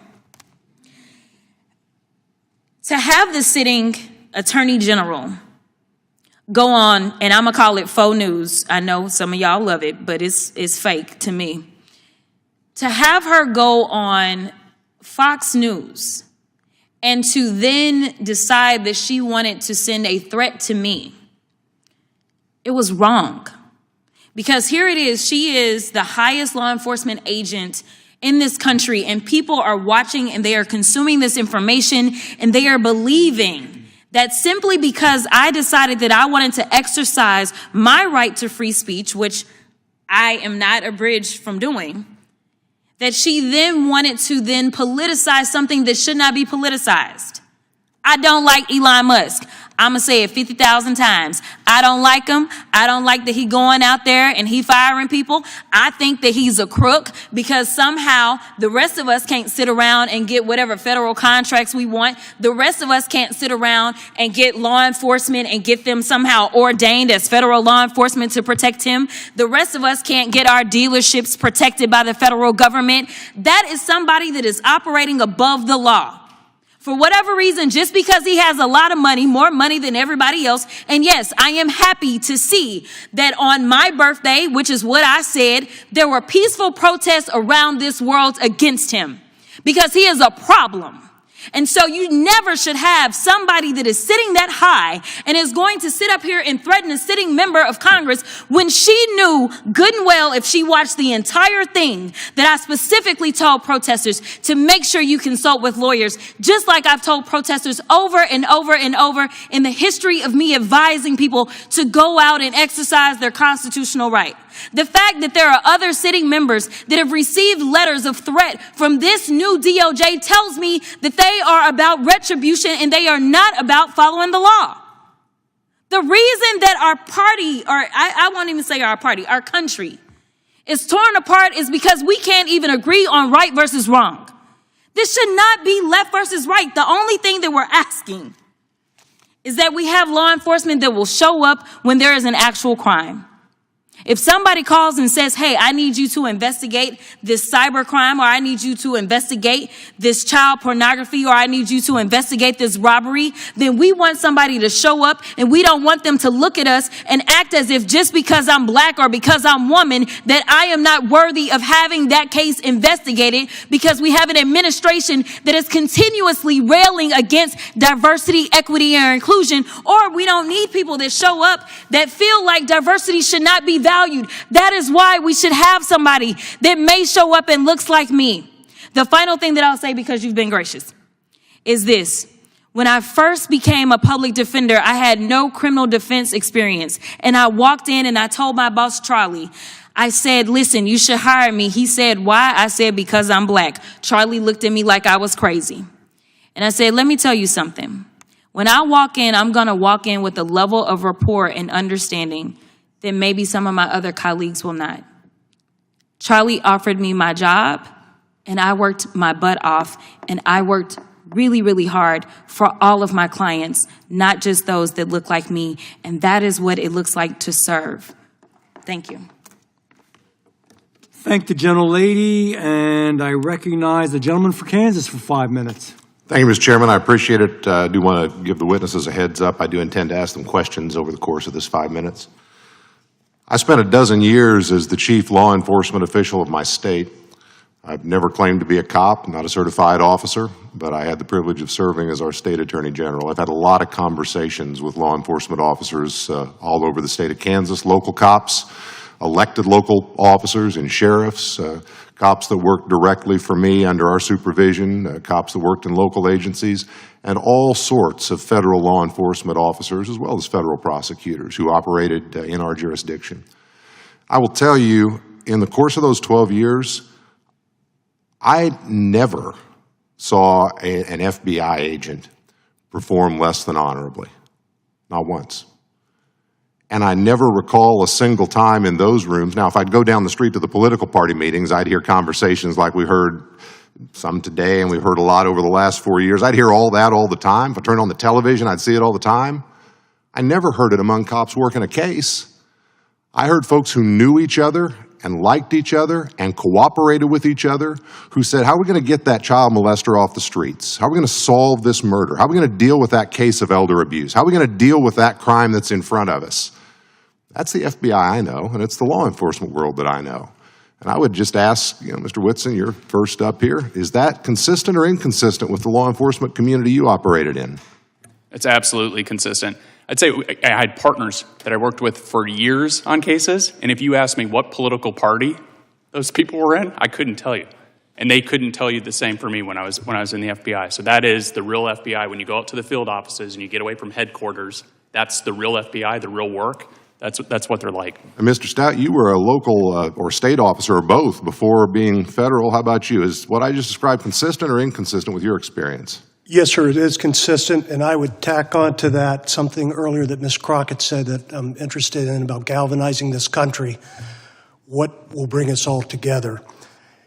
B: To have the sitting attorney general go on, and I'm gonna call it faux news. I know some of y'all love it, but it's fake to me. To have her go on Fox News and to then decide that she wanted to send a threat to me, it was wrong. Because here it is, she is the highest law enforcement agent in this country, and people are watching and they are consuming this information, and they are believing that simply because I decided that I wanted to exercise my right to free speech, which I am not abridged from doing, that she then wanted to then politicize something that should not be politicized. I don't like Elon Musk. I'm going to say it 50,000 times. I don't like him. I don't like that he going out there and he firing people. I think that he's a crook because somehow the rest of us can't sit around and get whatever federal contracts we want. The rest of us can't sit around and get law enforcement and get them somehow ordained as federal law enforcement to protect him. The rest of us can't get our dealerships protected by the federal government. That is somebody that is operating above the law. For whatever reason, just because he has a lot of money, more money than everybody else. And yes, I am happy to see that on my birthday, which is what I said, there were peaceful protests around this world against him because he is a problem. And so you never should have somebody that is sitting that high and is going to sit up here and threaten a sitting member of Congress when she knew good and well, if she watched the entire thing, that I specifically told protesters to make sure you consult with lawyers, just like I've told protesters over and over and over in the history of me advising people to go out and exercise their constitutional right. The fact that there are other sitting members that have received letters of threat from this new DOJ tells me that they are about retribution and they are not about following the law. The reason that our party, or I won't even say our party, our country is torn apart is because we can't even agree on right versus wrong. This should not be left versus right. The only thing that we're asking is that we have law enforcement that will show up when there is an actual crime. If somebody calls and says, hey, I need you to investigate this cyber crime, or I need you to investigate this child pornography, or I need you to investigate this robbery, then we want somebody to show up, and we don't want them to look at us and act as if just because I'm black or because I'm woman that I am not worthy of having that case investigated, because we have an administration that is continuously railing against diversity, equity, and inclusion, or we don't need people that show up that feel like diversity should not be valued. That is why we should have somebody that may show up and looks like me. The final thing that I'll say, because you've been gracious, is this. When I first became a public defender, I had no criminal defense experience. And I walked in and I told my boss, Charlie, I said, listen, you should hire me. He said, why? I said, because I'm black. Charlie looked at me like I was crazy. And I said, let me tell you something. When I walk in, I'm going to walk in with a level of rapport and understanding that maybe some of my other colleagues will not. Charlie offered me my job, and I worked my butt off, and I worked really, really hard for all of my clients, not just those that look like me, and that is what it looks like to serve. Thank you.
A: Thank the gentlelady, and I recognize the gentleman for Kansas for 5 minutes.
L: Thank you, Mr. Chairman. I appreciate it. I do want to give the witnesses a heads up. I do intend to ask them questions over the course of this 5 minutes. I spent a dozen years as the chief law enforcement official of my state. I've never claimed to be a cop, not a certified officer, but I had the privilege of serving as our state attorney general. I've had a lot of conversations with law enforcement officers all over the state of Kansas, local cops, elected local officers and sheriffs, cops that worked directly for me under our supervision, cops that worked in local agencies, and all sorts of federal law enforcement officers, as well as federal prosecutors who operated in our jurisdiction. I will tell you, in the course of those 12 years, I never saw an FBI agent perform less than honorably, not once. And I never recall a single time in those rooms. Now, if I'd go down the street to the political party meetings, I'd hear conversations like we heard some today, and we've heard a lot over the last 4 years. I'd hear all that all the time. If I turned on the television, I'd see it all the time. I never heard it among cops working a case. I heard folks who knew each other and liked each other and cooperated with each other who said, how are we going to get that child molester off the streets? How are we going to solve this murder? How are we going to deal with that case of elder abuse? How are we going to deal with that crime that's in front of us? That's the FBI I know, and it's the law enforcement world that I know. And I would just ask, Mr. Whitson, you're first up here, is that consistent or inconsistent with the law enforcement community you operated in?
E: It's absolutely consistent. I'd say I had partners that I worked with for years on cases, and if you asked me what political party those people were in, I couldn't tell you. And they couldn't tell you the same for me when I was in the FBI. So that is the real FBI. When you go out to the field offices and you get away from headquarters, that's the real FBI, the real work. That's what they're like.
L: And Mr. Stout, you were a local or state officer or both before being federal. How about you? Is what I just described consistent or inconsistent with your experience?
F: Yes, sir, it is consistent, and I would tack on to that something earlier that Ms. Crockett said that I'm interested in about galvanizing this country. What will bring us all together?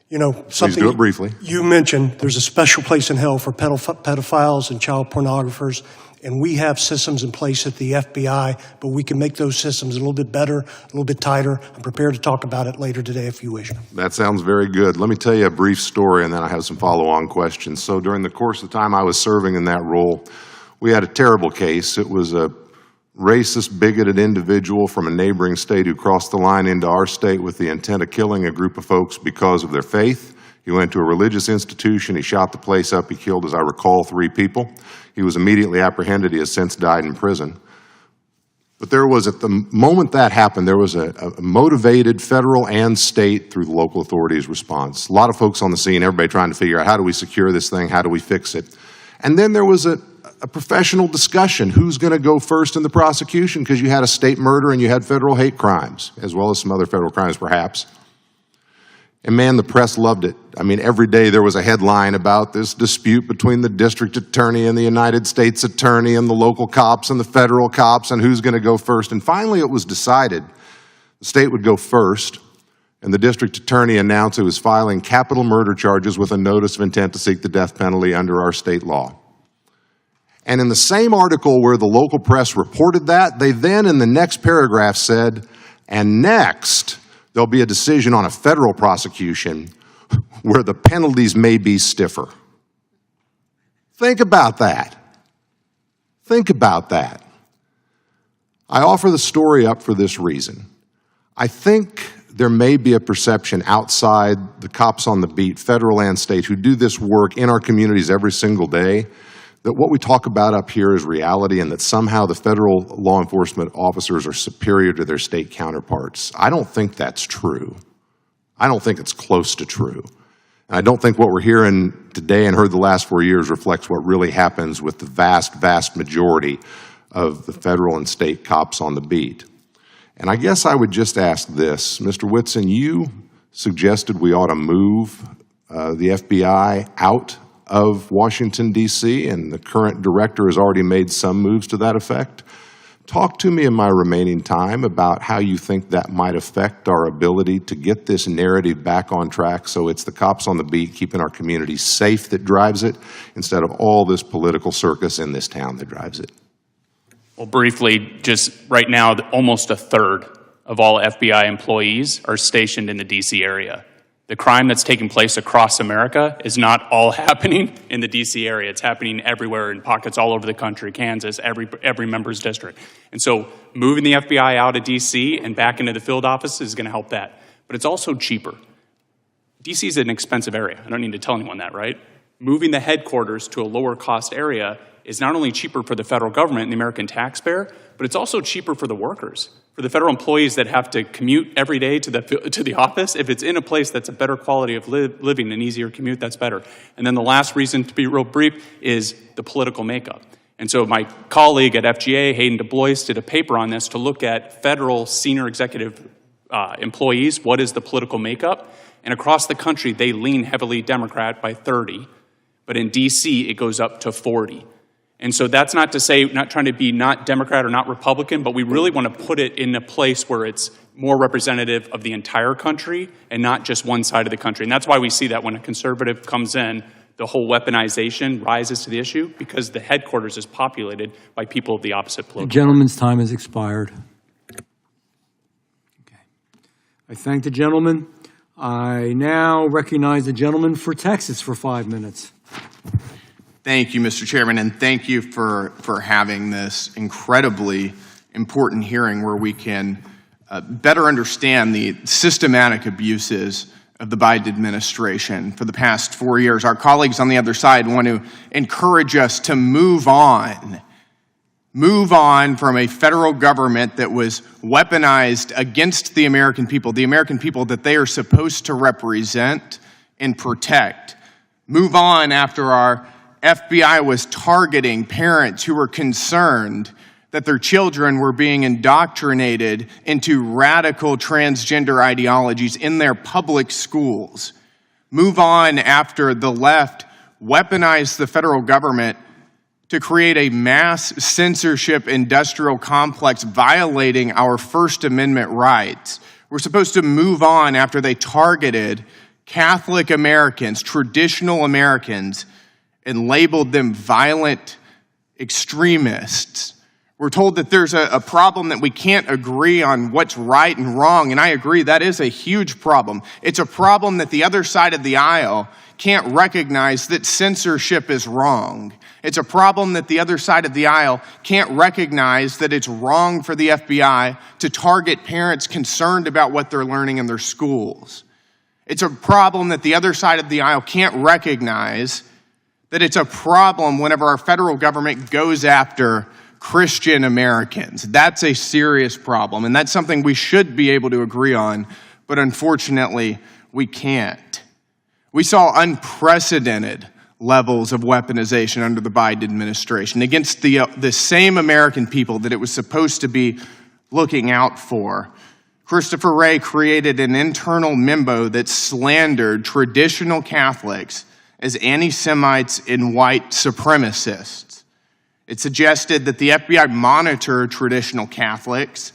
F: You know, something
L: do it briefly.
F: you mentioned, there's a special place in hell for pedophiles and child pornographers, and we have systems in place at the FBI, but we can make those systems a little bit better, a little bit tighter. I'm prepared to talk about it later today if you wish.
L: That sounds very good. Let me tell you a brief story, and then I have some follow-on questions. So during the course of the time I was serving in that role, we had a terrible case. It was a racist, bigoted individual from a neighboring state who crossed the line into our state with the intent of killing a group of folks because of their faith. He went to a religious institution. He shot the place up. He killed, as I recall, 3 people. He was immediately apprehended. He has since died in prison. But there was, at the moment that happened, there was a motivated federal and state through the local authorities response. A lot of folks on the scene, everybody trying to figure out how do we secure this thing, how do we fix it. And then there was a professional discussion, who's going to go first in the prosecution, because you had a state murder and you had federal hate crimes, as well as some other federal crimes perhaps. And man, the press loved it. I mean, every day there was a headline about this dispute between the district attorney and the United States attorney and the local cops and the federal cops and who's going to go first. And finally it was decided the state would go first, and the district attorney announced it was filing capital murder charges with a notice of intent to seek the death penalty under our state law. And in the same article where the local press reported that, they then in the next paragraph said, and next, there'll be a decision on a federal prosecution where the penalties may be stiffer. Think about that. Think about that. I offer the story up for this reason. I think there may be a perception outside the cops on the beat, federal and state, who do this work in our communities every single day, that what we talk about up here is reality and that somehow the federal law enforcement officers are superior to their state counterparts. I don't think that's true. I don't think it's close to true. And I don't think what we're hearing today and heard the last 4 years reflects what really happens with the vast, vast majority of the federal and state cops on the beat. And I guess I would just ask this. Mr. Whitson, you suggested we ought to move the FBI out of Washington, D.C., and the current director has already made some moves to that effect. Talk to me in my remaining time about how you think that might affect our ability to get this narrative back on track so it's the cops on the beat keeping our communities safe that drives it instead of all this political circus in this town that drives it.
E: Well, briefly, just right now, almost a third of all FBI employees are stationed in the D.C. area. The crime that's taking place across America is not all happening in the D.C. area. It's happening everywhere in pockets all over the country, Kansas, every member's district. And so moving the FBI out of D.C. and back into the field office is going to help that. But it's also cheaper. D.C. is an expensive area. I don't need to tell anyone that, right? Moving the headquarters to a lower cost area is not only cheaper for the federal government and the American taxpayer, but it's also cheaper for the workers. For the federal employees that have to commute every day to the office, if it's in a place that's a better quality of living, an easier commute, that's better. And then the last reason, to be real brief, is the political makeup. And so my colleague at FGA, Hayden DeBlois, did a paper on this to look at federal senior executive employees. What is the political makeup? And across the country, they lean heavily Democrat by 30. But in D.C., it goes up to 40. And so that's not to say, not trying to be not Democrat or not Republican, but we really want to put it in a place where it's more representative of the entire country and not just one side of the country. And that's why we see that when a conservative comes in, the whole weaponization rises to the issue because the headquarters is populated by people of the opposite political.
A: The gentleman's time has expired. Okay. I thank the gentleman. I now recognize the gentleman for Texas for 5 minutes.
M: Thank you, Mr. Chairman, and thank you for having this incredibly important hearing where we can better understand the systematic abuses of the Biden administration for the past 4 years. Our colleagues on the other side want to encourage us to move on from a federal government that was weaponized against the American people that they are supposed to represent and protect. Move on after our FBI was targeting parents who were concerned that their children were being indoctrinated into radical transgender ideologies in their public schools. Move on after the left weaponize the federal government to create a mass censorship industrial complex violating our First Amendment rights. We're supposed to move on after they targeted Catholic Americans, traditional Americans, and labeled them violent extremists. We're told that there's a problem that we can't agree on what's right and wrong, and I agree, that is a huge problem. It's a problem that the other side of the aisle can't recognize that censorship is wrong. It's a problem that the other side of the aisle can't recognize that it's wrong for the FBI to target parents concerned about what they're learning in their schools. It's a problem that the other side of the aisle can't recognize that it's a problem whenever our federal government goes after Christian Americans. That's a serious problem, and that's something we should be able to agree on, but unfortunately, we can't. We saw unprecedented levels of weaponization under the Biden administration against the same American people that it was supposed to be looking out for. Christopher Wray created an internal memo that slandered traditional Catholics as anti-Semites and white supremacists. It suggested that the FBI monitor traditional Catholics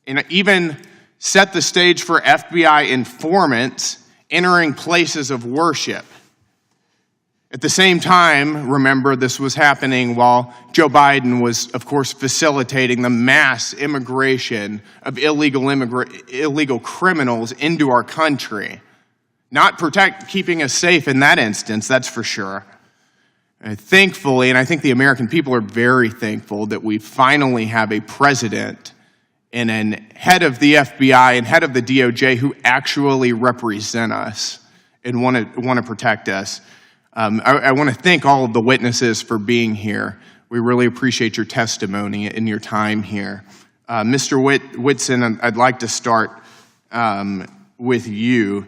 M: and even set the stage for FBI informants entering places of worship. At the same time, remember, this was happening while Joe Biden was, of course, facilitating the mass immigration of illegal criminals into our country. Not keeping us safe in that instance, that's for sure. Thankfully, and I think the American people are very thankful that we finally have a president and a head of the FBI and head of the DOJ who actually represent us and want to protect us. I want to thank all of the witnesses for being here. We really appreciate your testimony and your time here. Mr. Whitson, I'd like to start with you.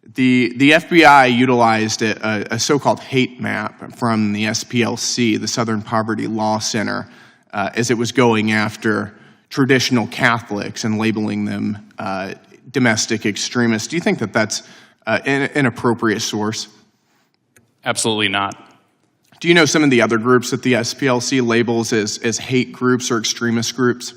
M: The FBI utilized a so-called hate map from the SPLC, the Southern Poverty Law Center, as it was going after traditional Catholics and labeling them domestic extremists. Do you think that that's an appropriate source?
E: Absolutely not.
M: Do you know some of the other groups that the SPLC labels as hate groups or extremist groups?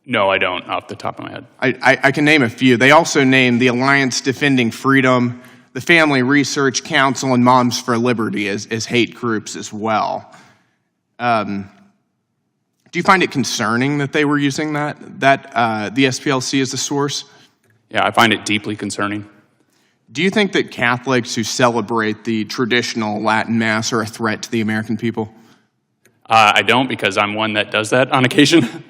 E: No, I don't, off the top of my head.
M: I can name a few. They also name the Alliance Defending Freedom, the Family Research Council, and Moms for Liberty as hate groups as well. Do you find it concerning that they were using that the SPLC as a source?
E: Yeah, I find it deeply concerning.
M: Do you think that Catholics who celebrate the traditional Latin Mass are a threat to the American people?
E: I don't, because I'm one that does that on occasion.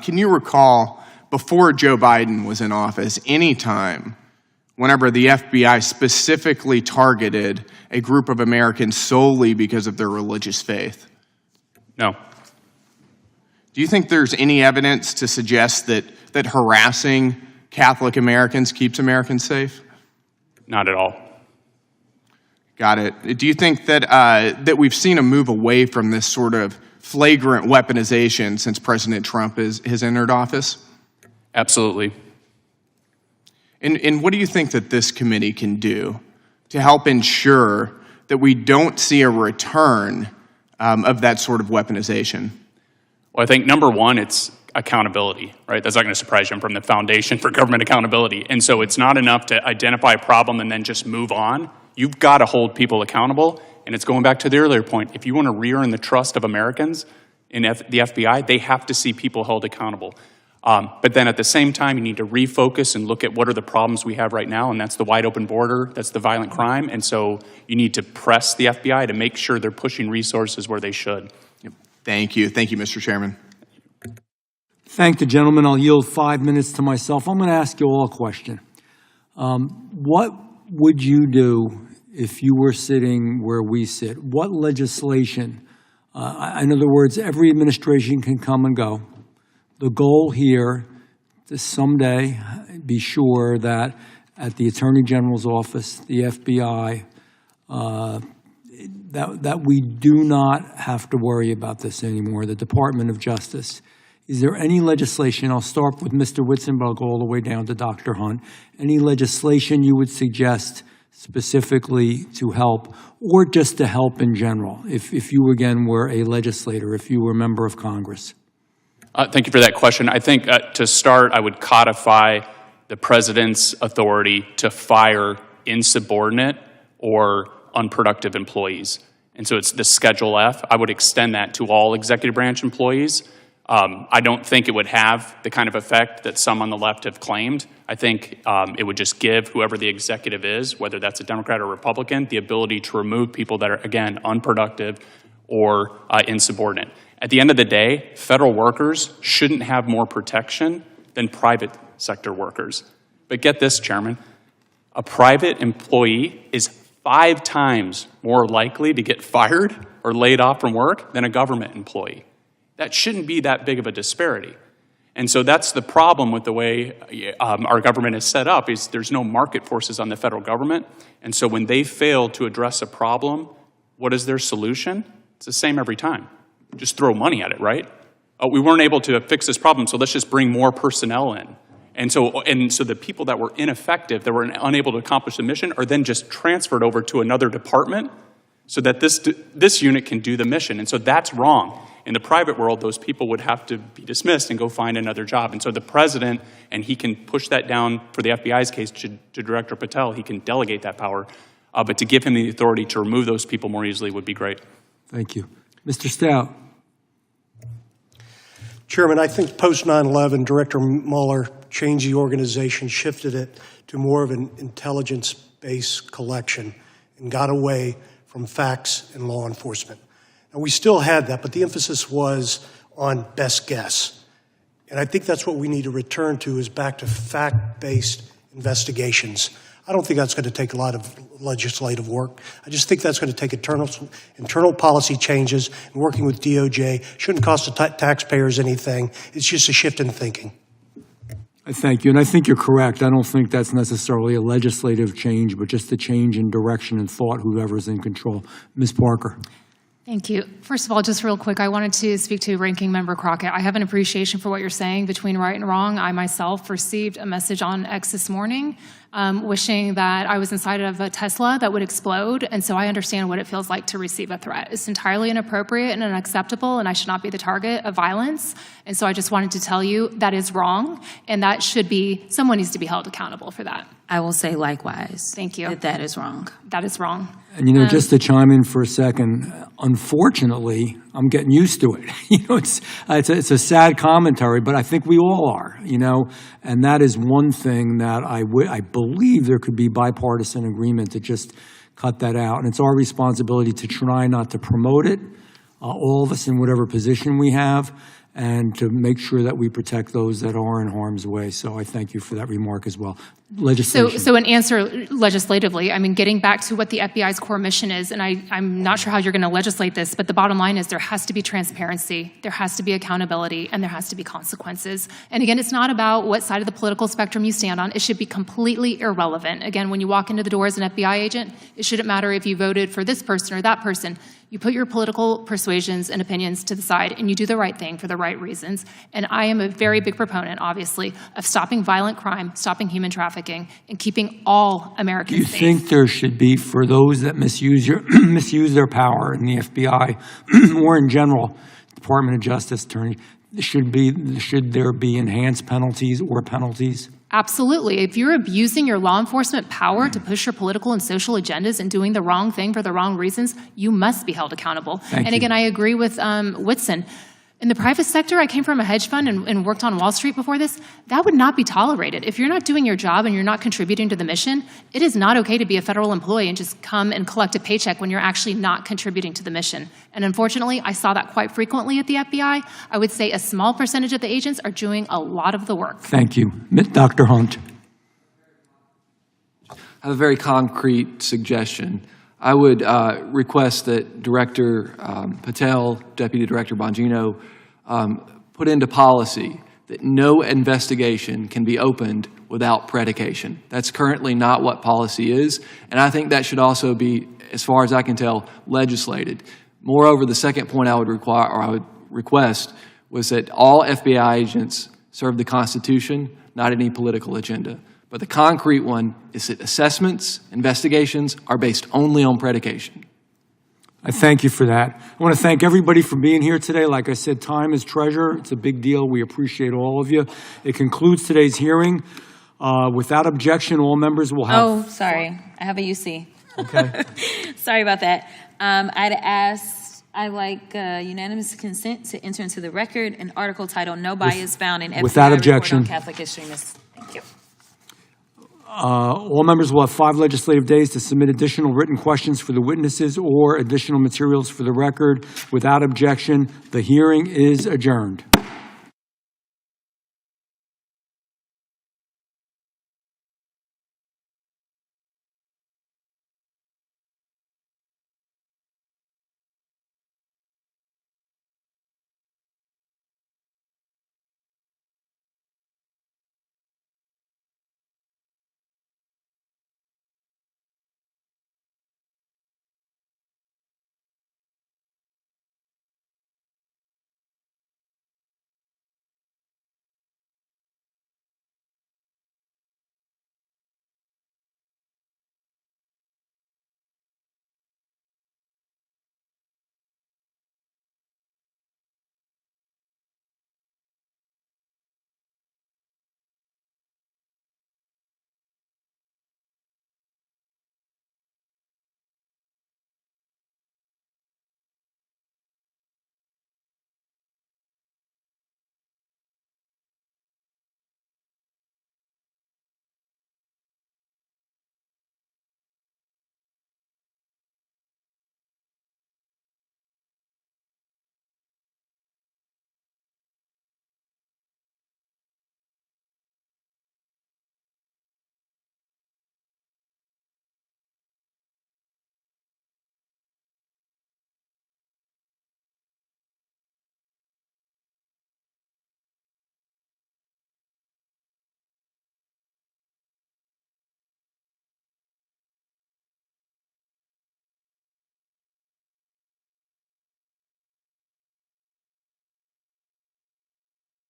M: Can you recall, before Joe Biden was in office, any time whenever the FBI specifically targeted a group of Americans solely because of their religious faith?
E: No.
M: Do you think there's any evidence to suggest that harassing Catholic Americans keeps Americans safe?
E: Not at all.
M: Got it. Do you think that that we've seen a move away from this sort of flagrant weaponization since President Trump has entered office?
E: Absolutely.
M: And what do you think that this committee can do to help ensure that we don't see a return of that sort of weaponization?
E: Well, I think number one, it's accountability, right? That's not going to surprise you. I'm from the Foundation for Government Accountability. And so it's not enough to identify a problem and then just move on. You've got to hold people accountable. And it's going back to the earlier point. If you want to re-earn the trust of Americans in the FBI, they have to see people held accountable. But then at the same time, you need to refocus and look at what are the problems we have right now, and that's the wide open border, that's the violent crime. And so you need to press the FBI to make sure they're pushing resources where they should.
M: Thank you. Thank you, Mr. Chairman.
A: Thank the gentleman. I'll yield 5 minutes to myself. I'm going to ask you all a question. What would you do if you were sitting where we sit? What legislation? In other words, every administration can come and go. The goal here is someday be sure that at the Attorney General's office, the FBI, that we do not have to worry about this anymore, the Department of Justice. Is there any legislation, I'll start with Mr. Whitson, but I'll go all the way down to Dr. Hunt, any legislation you would suggest specifically to help, or just to help in general, if you, again, were a legislator, if you were a member of Congress?
E: Thank you for that question. I think to start, I would codify the president's authority to fire insubordinate or unproductive employees. And so it's the Schedule F. I would extend that to all executive branch employees. I don't think it would have the kind of effect that some on the left have claimed. I think it would just give whoever the executive is, whether that's a Democrat or Republican, the ability to remove people that are, again, unproductive or insubordinate. At the end of the day, federal workers shouldn't have more protection than private sector workers. But get this, Chairman, a private employee is 5 times more likely to get fired or laid off from work than a government employee. That shouldn't be that big of a disparity. And so that's the problem with the way our government is set up, is there's no market forces on the federal government. And so when they fail to address a problem, what is their solution? It's the same every time. Just throw money at it, right? We weren't able to fix this problem, so let's just bring more personnel in. And so the people that were ineffective, that were unable to accomplish the mission, are then just transferred over to another department so that this unit can do the mission. And so that's wrong. In the private world, those people would have to be dismissed and go find another job. And so the president, and he can push that down for the FBI's case to Director Patel, he can delegate that power. But to give him the authority to remove those people more easily would be great.
A: Thank you. Mr. Stout.
F: Chairman, I think post 9/11, Director Mueller changed the organization, shifted it to more of an intelligence-based collection, and got away from facts and law enforcement. And we still had that, but the emphasis was on best guess. And I think that's what we need to return to, is back to fact-based investigations. I don't think that's going to take a lot of legislative work. I just think that's going to take internal policy changes, and working with DOJ shouldn't cost the taxpayers anything. It's just a shift in thinking.
A: I thank you, and I think you're correct. I don't think that's necessarily a legislative change, but just a change in direction and thought, whoever's in control. Ms. Parker.
G: Thank you. First of all, just real quick, I wanted to speak to Ranking Member Crockett. I have an appreciation for what you're saying between right and wrong. I myself received a message on X this morning wishing that I was inside of a Tesla that would explode, and so I understand what it feels like to receive a threat. It's entirely inappropriate and unacceptable, and I should not be the target of violence. And so I just wanted to tell you that is wrong, and that should be, someone needs to be held accountable for that.
B: I will say likewise.
G: Thank you.
B: That is wrong.
G: That is wrong.
A: And, you know, just to chime in for a second, unfortunately, I'm getting used to it. You know, it's a sad commentary, but I think we all are, you know, and that is one thing that I believe there could be bipartisan agreement to just cut that out. And it's our responsibility to try not to promote it, all of us in whatever position we have, and to make sure that we protect those that are in harm's way. So I thank you for that remark as well. Legislation.
G: So an answer legislatively, I mean, getting back to what the FBI's core mission is, and I'm not sure how you're going to legislate this, but the bottom line is there has to be transparency, there has to be accountability, and there has to be consequences. And again, it's not about what side of the political spectrum you stand on. It should be completely irrelevant. Again, when you walk into the door as an FBI agent, it shouldn't matter if you voted for this person or that person. You put your political persuasions and opinions to the side, and you do the right thing for the right reasons. And I am a very big proponent, obviously, of stopping violent crime, stopping human trafficking, and keeping all Americans
A: You
G: safe.
A: think there should be, for those that misuse their power in the FBI or in general, Department of Justice, Attorney, should there be enhanced penalties or penalties?
G: Absolutely. If you're abusing your law enforcement power to push your political and social agendas and doing the wrong thing for the wrong reasons, you must be held accountable.
A: Thank
G: and
A: you.
G: again, I agree with Whitson. In the private sector, I came from a hedge fund and worked on Wall Street before this. That would not be tolerated. If you're not doing your job and you're not contributing to the mission, it is not okay to be a federal employee and just come and collect a paycheck when you're actually not contributing to the mission. And unfortunately, I saw that quite frequently at the FBI. I would say a small percentage of the agents are doing a lot of the work.
A: Thank you. Dr. Hunt.
H: I have a very concrete suggestion. I would request that Director Patel, Deputy Director Bongino, put into policy that no investigation can be opened without predication. That's currently not what policy is, and I think that should also be, as far as I can tell, legislated. Moreover, the second point I would request was that all FBI agents serve the Constitution, not any political agenda. But the concrete one is that assessments, investigations are based only on predication.
A: I thank you for that. I want to thank everybody for being here today. Like I said, time is treasure. It's a big deal. We appreciate all of you. It concludes today's hearing. Without objection, all members will have...
B: Oh, sorry. I have a UC.
A: Okay.
B: Sorry about that. I'd like unanimous consent to enter into the record an article titled "No Bias Found in FBI
A: without
B: Report
A: objection.
B: on Catholic Extremists." Thank you.
A: All members will have 5 legislative days to submit additional written questions for the witnesses or additional materials for the record. Without objection, the hearing is adjourned.